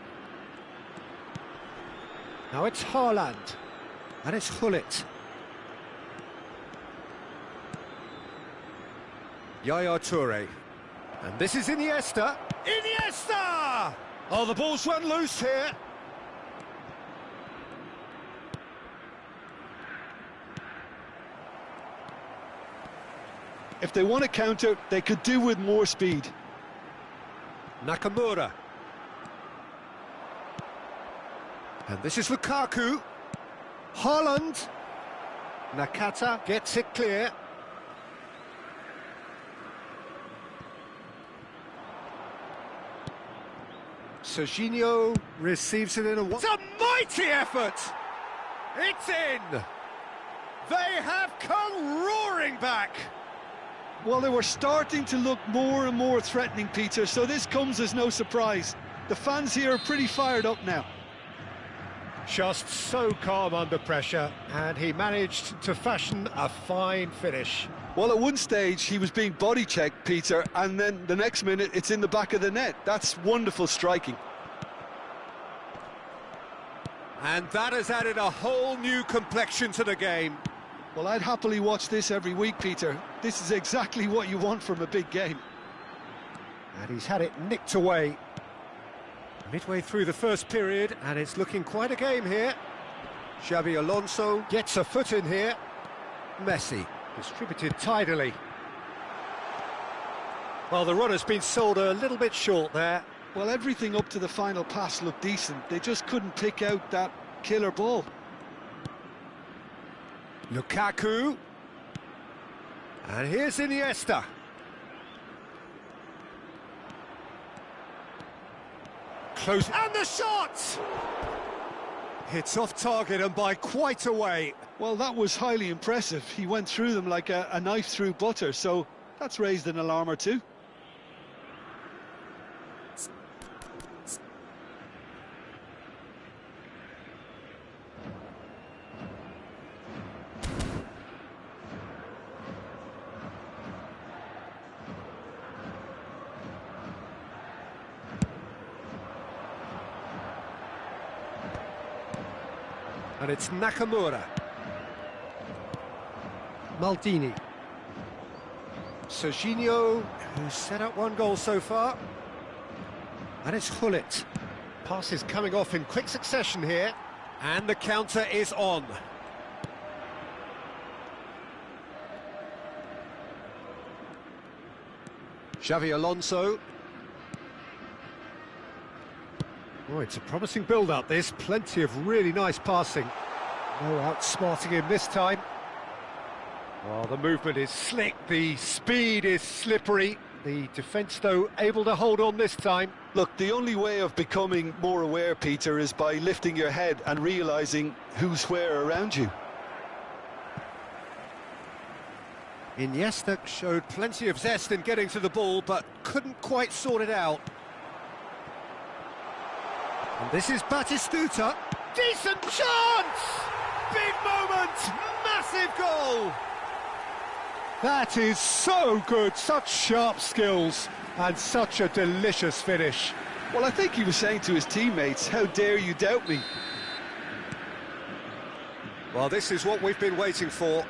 Now it's Haaland. And it's Gullit. Yaya Toure. And this is Iniesta. Iniesta! Oh, the ball's run loose here. If they want to counter, they could do with more speed. Nakamura. And this is Lukaku. Haaland. Nakata gets it clear. Serginho receives it in a... It's a mighty effort! It's in! They have come roaring back! Well, they were starting to look more and more threatening, Peter, so this comes as no surprise. The fans here are pretty fired up now. Just so calm under pressure, and he managed to fashion a fine finish. Well, at one stage, he was being body-checked, Peter, and then the next minute, it's in the back of the net. That's wonderful striking. And that has added a whole new complexion to the game. Well, I'd happily watch this every week, Peter. This is exactly what you want from a big game. And he's had it nicked away. Midway through the first period, and it's looking quite a game here. Xabi Alonso gets a foot in here. Messi distributed tidily. Well, the run has been sold a little bit short there. Well, everything up to the final pass looked decent. They just couldn't pick out that killer ball. Lukaku. And here's Iniesta. Close. And the shot! It's off target and by quite a way. Well, that was highly impressive. He went through them like a knife through butter, so that's raised an alarm or two. And it's Nakamura. Maldini. Serginho, who's set up one goal so far. And it's Gullit. Passes coming off in quick succession here. And the counter is on. Xavi Alonso. Oh, it's a promising build-up, this. Plenty of really nice passing. No outsmarting him this time. Oh, the movement is slick, the speed is slippery. The defence, though, able to hold on this time. Look, the only way of becoming more aware, Peter, is by lifting your head and realising who's where around you. Iniesta showed plenty of zest in getting to the ball, but couldn't quite sort it out. And this is Batistuta. Decent chance! Big moment! Massive goal! That is so good, such sharp skills, and such a delicious finish. Well, I think he was saying to his teammates, how dare you doubt me? Well, this is what we've been waiting for.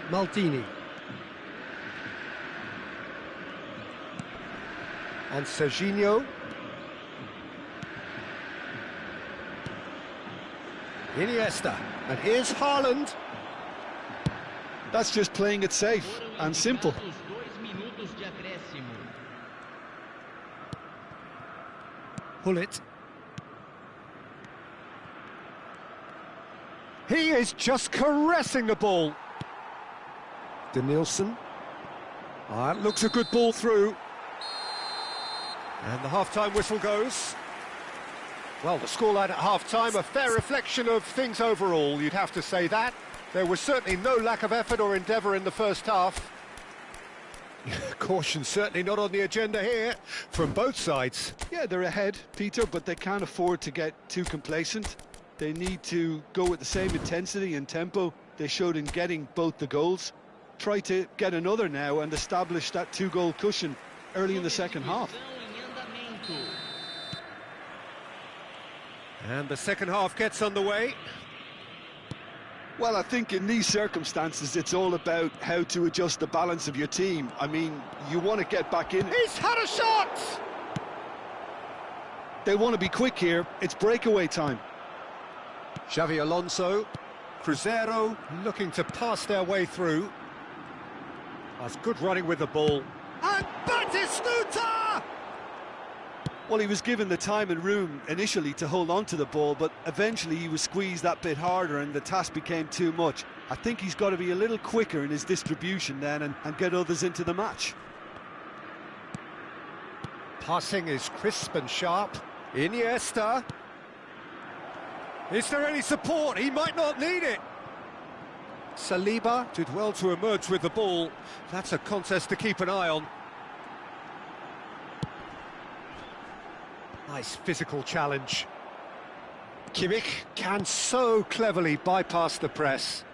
Maldini. And Serginho. Iniesta. And here's Haaland. That's just playing it safe and simple. Hullet. He is just caressing the ball. Denilson. Ah, it looks a good ball through. And the half-time whistle goes. Well, the scoreline at half-time, a fair reflection of things overall, you'd have to say that. There was certainly no lack of effort or endeavour in the first half. Caution certainly not on the agenda here, from both sides. Yeah, they're ahead, Peter, but they can't afford to get too complacent. They need to go with the same intensity and tempo they showed in getting both the goals. Try to get another now and establish that two-goal cushion early in the second half. And the second half gets underway. Well, I think in these circumstances, it's all about how to adjust the balance of your team. I mean, you want to get back in. He's had a shot! They want to be quick here. It's breakaway time. Xavi Alonso. Cruzeiro looking to pass their way through. That's good running with the ball. And Batistuta! Well, he was given the time and room initially to hold on to the ball, but eventually he was squeezed that bit harder and the task became too much. I think he's got to be a little quicker in his distribution then and get others into the match. Passing is crisp and sharp. Iniesta. Is there any support? He might not need it. Saliba did well to emerge with the ball. That's a contest to keep an eye on. Nice physical challenge. Kimmich can so cleverly bypass the press.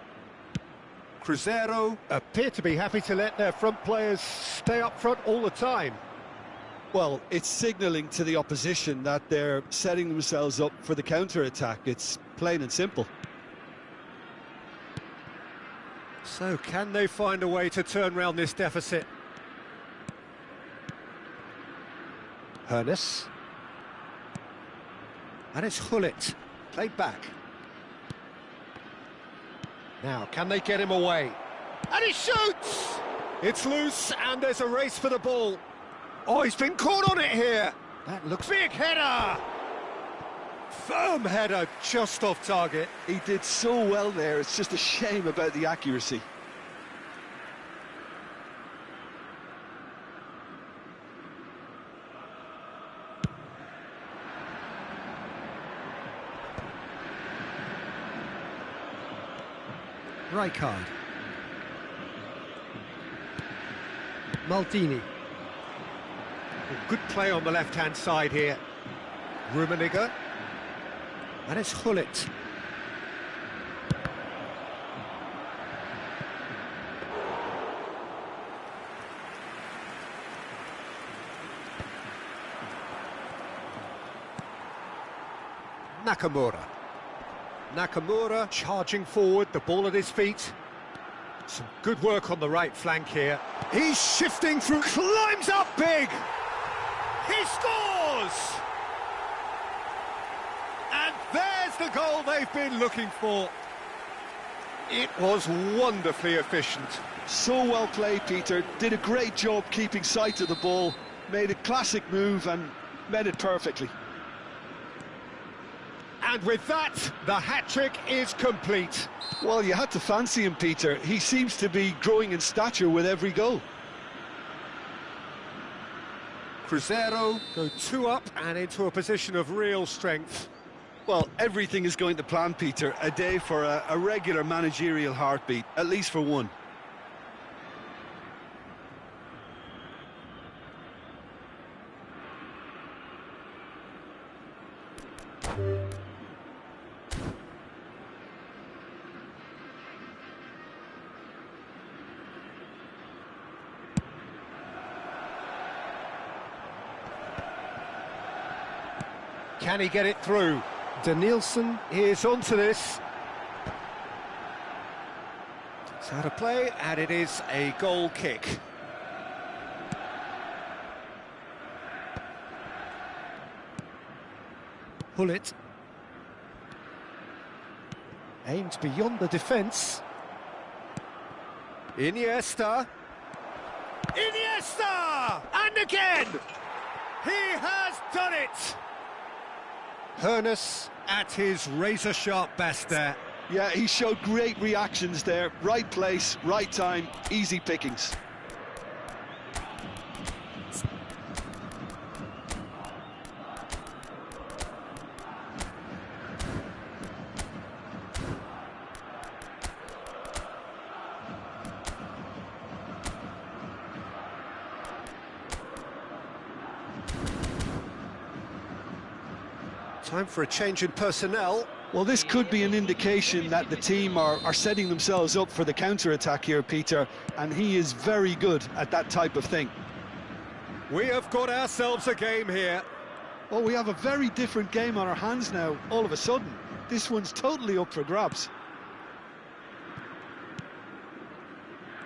Cruzeiro appear to be happy to let their front players stay up front all the time. Well, it's signalling to the opposition that they're setting themselves up for the counter-attack. It's plain and simple. So can they find a way to turn round this deficit? Hernes. And it's Hullet, played back. Now, can they get him away? And he shoots! It's loose, and there's a race for the ball. Oh, he's been caught on it here. That looks big header! Firm header, just off target. He did so well there, it's just a shame about the accuracy. Rijkaard. Maldini. Good play on the left-hand side here. Rummenigge. And it's Hullet. Nakamura. Nakamura charging forward, the ball at his feet. Some good work on the right flank here. He's shifting through, climbs up big! He scores! And there's the goal they've been looking for. It was wonderfully efficient. So well played, Peter. Did a great job keeping sight of the ball, made a classic move and met it perfectly. And with that, the hat-trick is complete. Well, you had to fancy him, Peter. He seems to be growing in stature with every goal. Cruzeiro go 2 up and into a position of real strength. Well, everything is going to plan, Peter. A day for a regular managerial heartbeat, at least for one. Can he get it through? Danielson is onto this. It's out of play, and it is a goal kick. Pull it. Aims beyond the defence. Iniesta. Iniesta! And again! He has done it! Hoeneß at his razor-sharp best there. Yeah, he showed great reactions there. Right place, right time, easy pickings. Time for a change in personnel. Well, this could be an indication that the team are setting themselves up for the counter-attack here, Peter, and he is very good at that type of thing. We have got ourselves a game here. Well, we have a very different game on our hands now, all of a sudden. This one's totally up for grabs.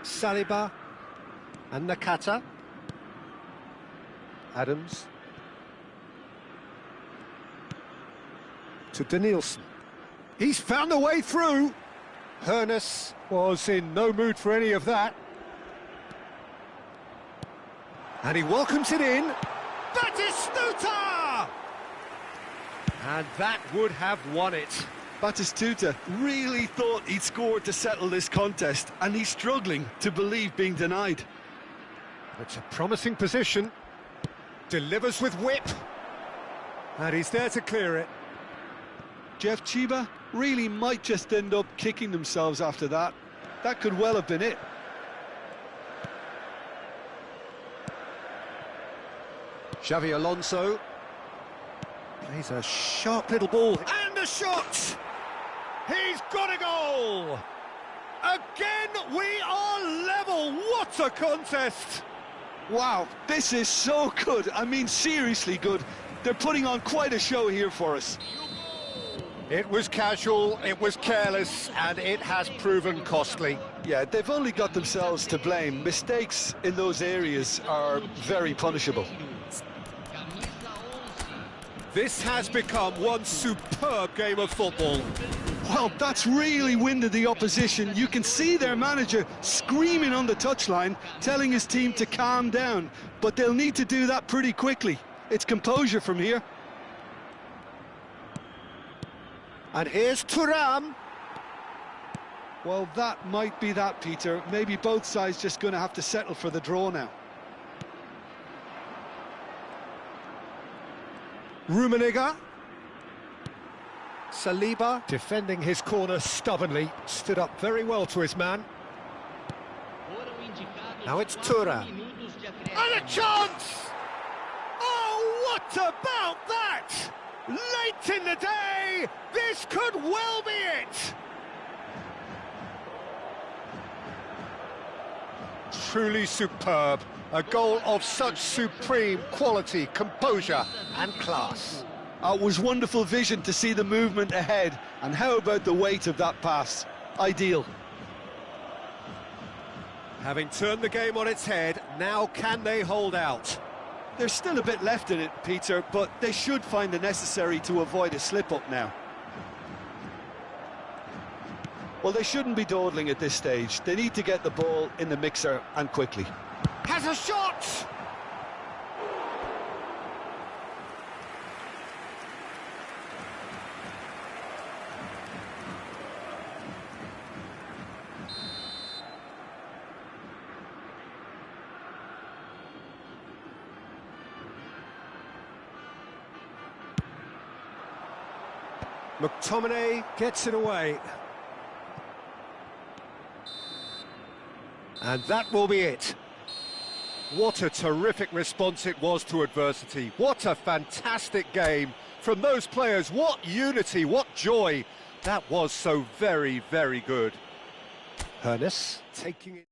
Saliba and Nakata. Adams. To Danielson. He's found a way through. Hoeneß was in no mood for any of that. And he welcomes it in. Batistuta! And that would have won it. Batistuta really thought he'd scored to settle this contest, and he's struggling to believe being denied. It's a promising position. Delivers with whip. And he's there to clear it. Jeff Chiba really might just end up kicking themselves after that. That could well have been it. Xavi Alonso plays a sharp little ball. And a shot! He's got a goal! Again, we are level. What a contest! Wow, this is so good. I mean, seriously good. They're putting on quite a show here for us. It was casual, it was careless, and it has proven costly. Yeah, they've only got themselves to blame. Mistakes in those areas are very punishable. This has become one superb game of football. Well, that's really winded the opposition. You can see their manager screaming on the touchline, telling his team to calm down. But they'll need to do that pretty quickly. It's composure from here. And here's Thuram. Well, that might be that, Peter. Maybe both sides just going to have to settle for the draw now. Rummenigge. Saliba, defending his corner stubbornly, stood up very well to his man. Now it's Thuram. And a chance! Oh, what about that? Late in the day, this could well be it! Truly superb. A goal of such supreme quality, composure and class. It was wonderful vision to see the movement ahead. And how about the weight of that pass? Ideal. Having turned the game on its head, now can they hold out? There's still a bit left in it, Peter, but they should find the necessary to avoid a slip-up now. Well, they shouldn't be dawdling at this stage. They need to get the ball in the mixer and quickly. Has a shot! McTominay gets it away. And that will be it. What a terrific response it was to adversity. What a fantastic game from those players. What unity, what joy. That was so very, very good. Hernes taking it.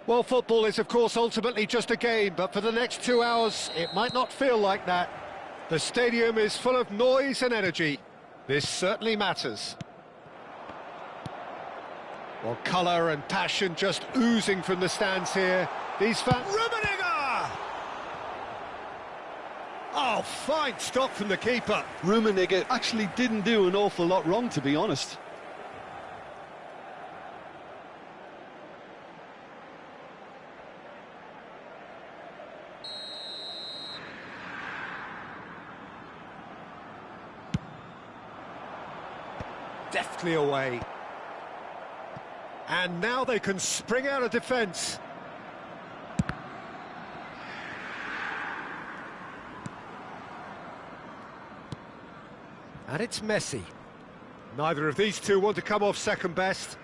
Well, football is, of course, ultimately just a game, but for the next 2 hours, it might not feel like that. The stadium is full of noise and energy. This certainly matters. Well, colour and passion just oozing from the stands here. These fans... Rummenigge! Oh, fine stop from the keeper. Rummenigge actually didn't do an awful lot wrong, to be honest. safely away. And now they can spring out of defence. And it's Messi. Neither of these two want to come off second best.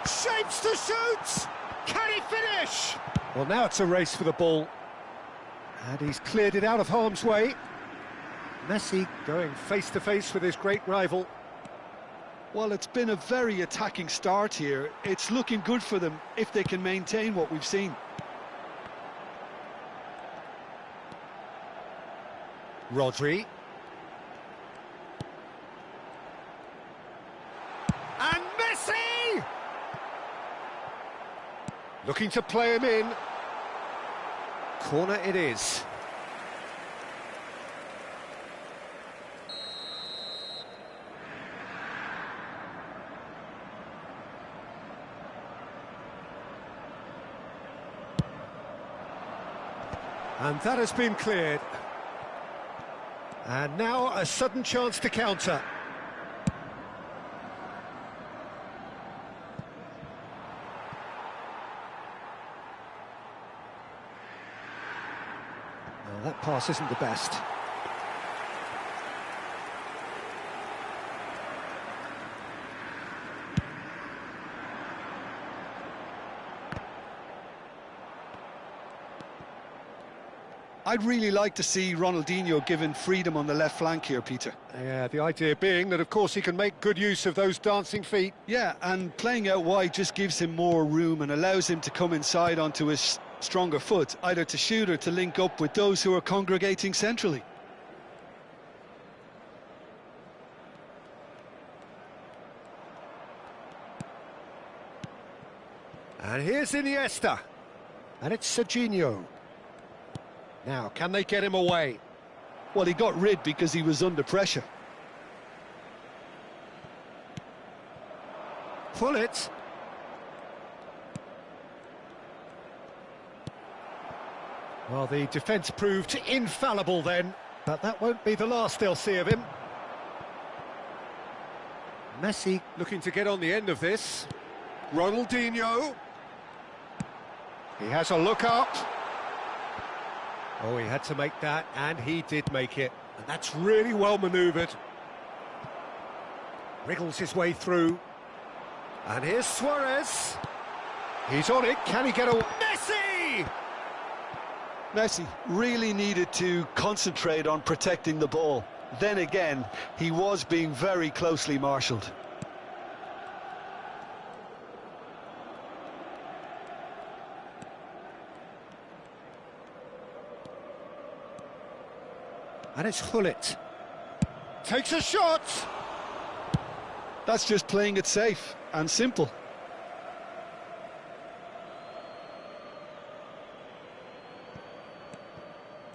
Shapes to shoot! Can he finish? Well, now it's a race for the ball. And he's cleared it out of harm's way. Messi going face-to-face with his great rival. Well, it's been a very attacking start here. It's looking good for them if they can maintain what we've seen. Rodri. And Messi! Looking to play him in. Corner it is. And that has been cleared. And now a sudden chance to counter. Well, that pass isn't the best. I'd really like to see Ronaldinho given freedom on the left flank here, Peter. Yeah, the idea being that, of course, he can make good use of those dancing feet. Yeah, and playing out wide just gives him more room and allows him to come inside onto his stronger foot, either to shoot or to link up with those who are congregating centrally. And here's Iniesta. And it's Serginho. Now, can they get him away? Well, he got rid because he was under pressure. Pull it. Well, the defence proved infallible then, but that won't be the last they'll see of him. Messi looking to get on the end of this. Ronaldinho. He has a look up. Oh, he had to make that, and he did make it. And that's really well manoeuvred. Wriggles his way through. And here's Suarez. He's on it. Can he get away? Messi! Messi really needed to concentrate on protecting the ball. Then again, he was being very closely marshalled. And it's Hullet. Takes a shot! That's just playing it safe and simple.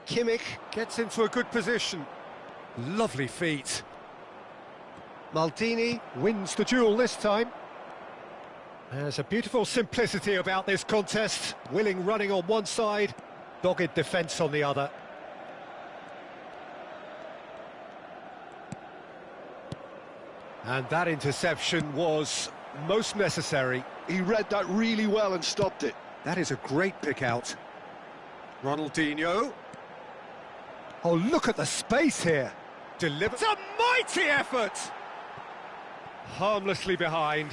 Kimmich gets into a good position. Lovely feet. Maldini wins the duel this time. There's a beautiful simplicity about this contest. Willing running on one side, dogged defence on the other. And that interception was most necessary. He read that really well and stopped it. That is a great pick out. Ronaldinho. Oh, look at the space here. It's a mighty effort! Harmlessly behind.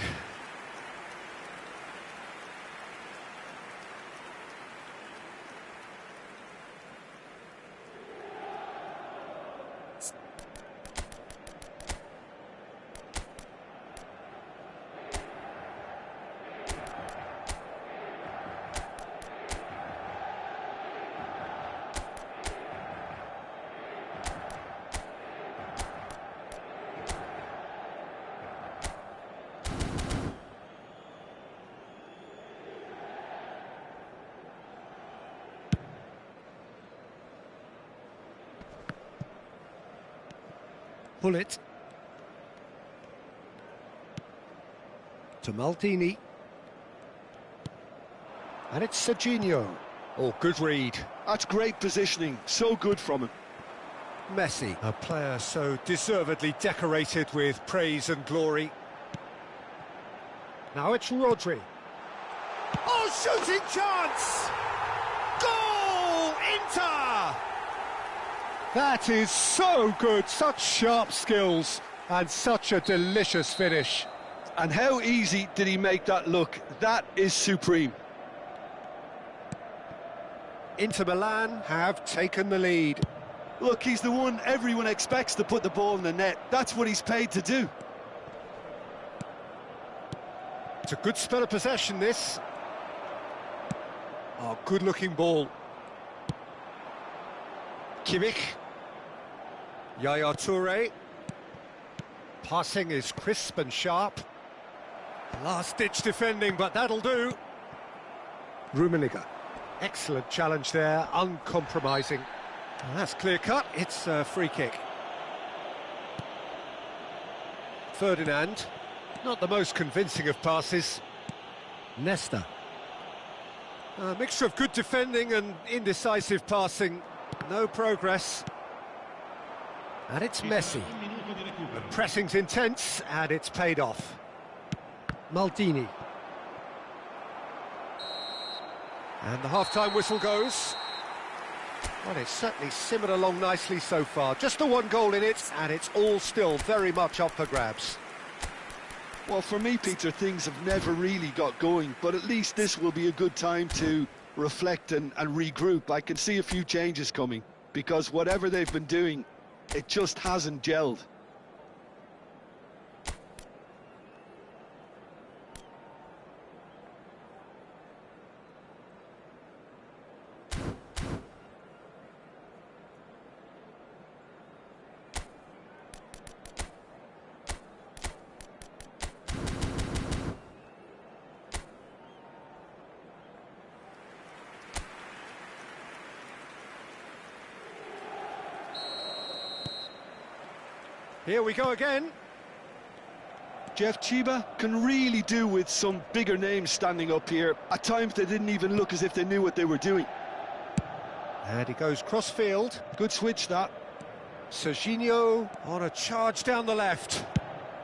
Pull it. To Maldini. And it's Serginho. Oh, good read. That's great positioning, so good from him. Messi, a player so deservedly decorated with praise and glory. Now it's Rodri. Oh, shooting chance! Goal! Inter! That is so good, such sharp skills and such a delicious finish. And how easy did he make that look? That is supreme. Inter Milan have taken the lead. Look, he's the one everyone expects to put the ball in the net. That's what he's paid to do. It's a good spell of possession, this. Oh, good-looking ball. Kimmich. Yaya Toure. Passing is crisp and sharp. Last-ditch defending, but that'll do. Rummenigge. Excellent challenge there, uncompromising. And that's clear-cut, it's a free kick. Ferdinand. Not the most convincing of passes. Nesta. A mixture of good defending and indecisive passing. No progress. And it's Messi. The pressing's intense, and it's paid off. Maldini. And the half-time whistle goes. Well, it's certainly simmered along nicely so far. Just the one goal in it, and it's all still very much up for grabs. Well, for me, Peter, things have never really got going, but at least this will be a good time to reflect and regroup. I can see a few changes coming, because whatever they've been doing, it just hasn't gelled. Here we go again. Jeff, Chiba can really do with some bigger names standing up here. At times they didn't even look as if they knew what they were doing. And he goes cross-field. Good switch, that. Serginho on a charge down the left.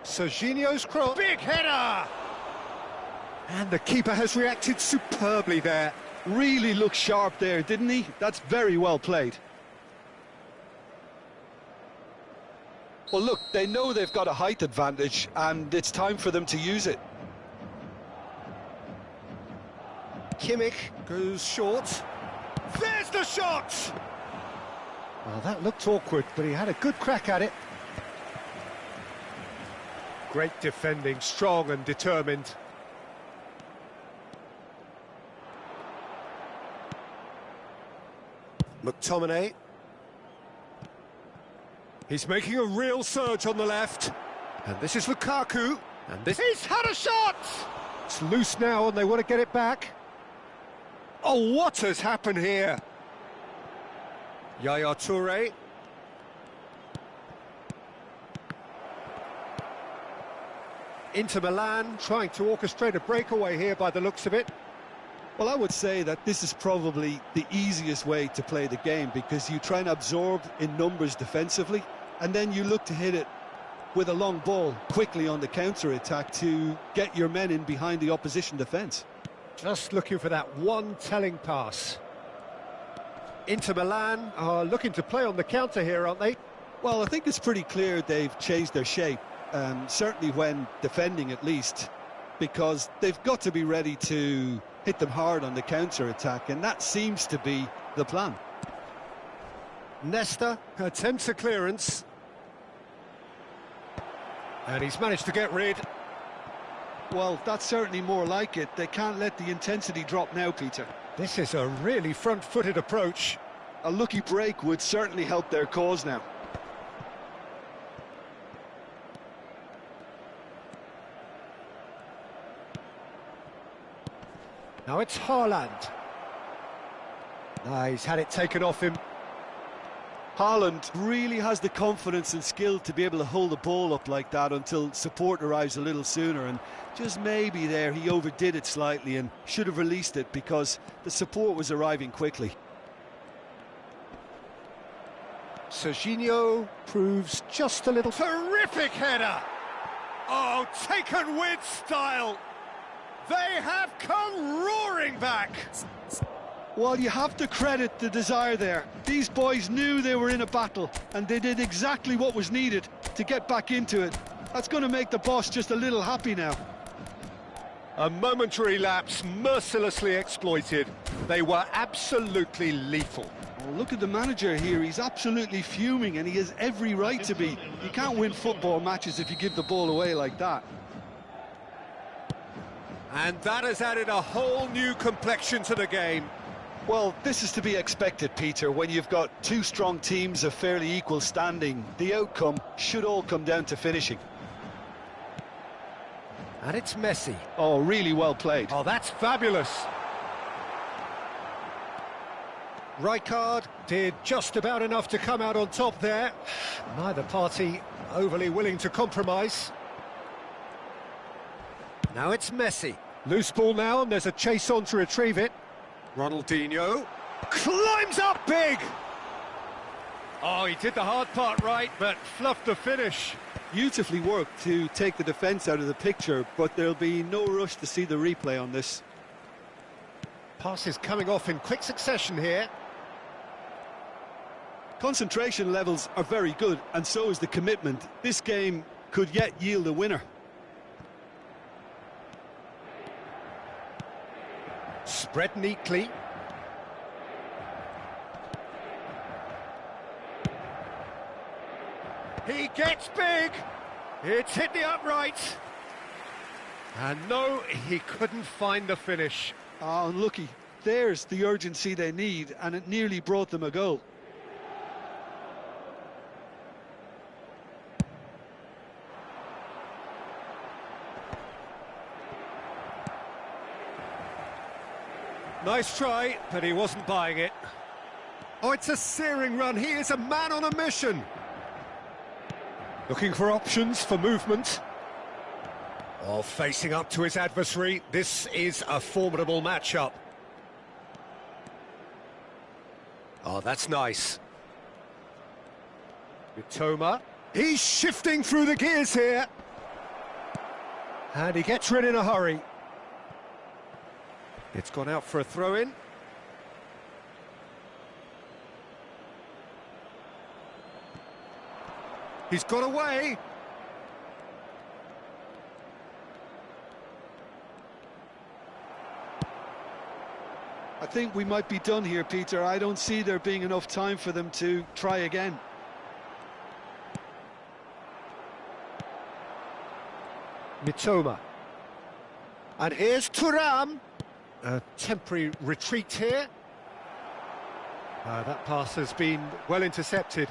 Serginho's cross. Big header! And the keeper has reacted superbly there. Really looked sharp there, didn't he? That's very well played. Well, look, they know they've got a height advantage, and it's time for them to use it. Kimmich goes short. There's the shot! Well, that looked awkward, but he had a good crack at it. Great defending, strong and determined. McTominay. He's making a real surge on the left. And this is Lukaku. And this... He's had a shot! It's loose now and they want to get it back. Oh, what has happened here? Yaya Toure. Inter Milan trying to orchestrate a breakaway here by the looks of it. Well, I would say that this is probably the easiest way to play the game, because you try and absorb in numbers defensively, and then you look to hit it with a long ball quickly on the counter-attack to get your men in behind the opposition defence. Just looking for that one telling pass. Inter Milan are looking to play on the counter here, aren't they? Well, I think it's pretty clear they've changed their shape, certainly when defending at least, because they've got to be ready to hit them hard on the counter-attack, and that seems to be the plan. Nesta attempts a clearance. And he's managed to get rid. Well, that's certainly more like it. They can't let the intensity drop now, Peter. This is a really front-footed approach. A lucky break would certainly help their cause now. Now it's Haaland. He's had it taken off him. Haaland really has the confidence and skill to be able to hold the ball up like that until support arrives a little sooner, and just maybe there he overdid it slightly and should have released it because the support was arriving quickly. Serginho proves just a little... Terrific header! Oh, taken with style! They have come roaring back! Well, you have to credit the desire there. These boys knew they were in a battle, and they did exactly what was needed to get back into it. That's going to make the boss just a little happy now. A momentary lapse mercilessly exploited. They were absolutely lethal. Well, look at the manager here. He's absolutely fuming, and he has every right to be. You can't win football matches if you give the ball away like that. And that has added a whole new complexion to the game. Well, this is to be expected, Peter. When you've got two strong teams of fairly equal standing, the outcome should all come down to finishing. And it's Messi. Oh, really well played. Oh, that's fabulous. Rijkaard did just about enough to come out on top there. Neither party overly willing to compromise. Now it's Messi. Loose ball now, and there's a chase on to retrieve it. Ronaldinho climbs up big. Oh, he did the hard part right, but fluffed the finish. Beautifully worked to take the defence out of the picture, but there'll be no rush to see the replay on this. Passes coming off in quick succession here. Concentration levels are very good, and so is the commitment. This game could yet yield a winner. Spread neatly. He gets big. It's hit the upright. And no, he couldn't find the finish. Oh, unlucky. There's the urgency they need, and it nearly brought them a goal. Nice try, but he wasn't buying it. Oh, it's a searing run. He is a man on a mission. Looking for options for movement. Oh, facing up to his adversary. This is a formidable matchup. Oh, that's nice. Mitoma. He's shifting through the gears here. And he gets rid in a hurry. It's gone out for a throw-in. He's got away. I think we might be done here, Peter. I don't see there being enough time for them to try again. Mitoma. And here's Thuram. A temporary retreat here. That pass has been well intercepted.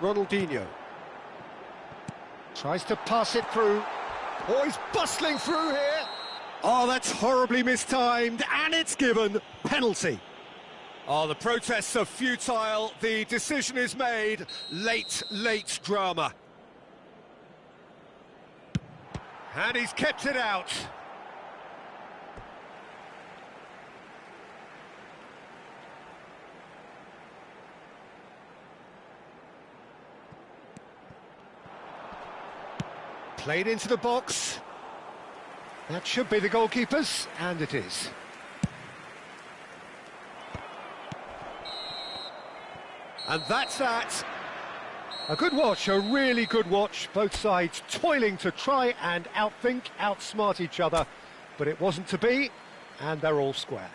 Ronaldinho tries to pass it through. Oh, he's bustling through here. Oh, that's horribly mistimed, and it's given. Penalty. Oh, the protests are futile. The decision is made. Late drama. And he's kept it out. Played into the box. That should be the goalkeeper's, and it is. And that's that. A good watch, a really good watch. Both sides toiling to try and outsmart each other. But it wasn't to be, and they're all square.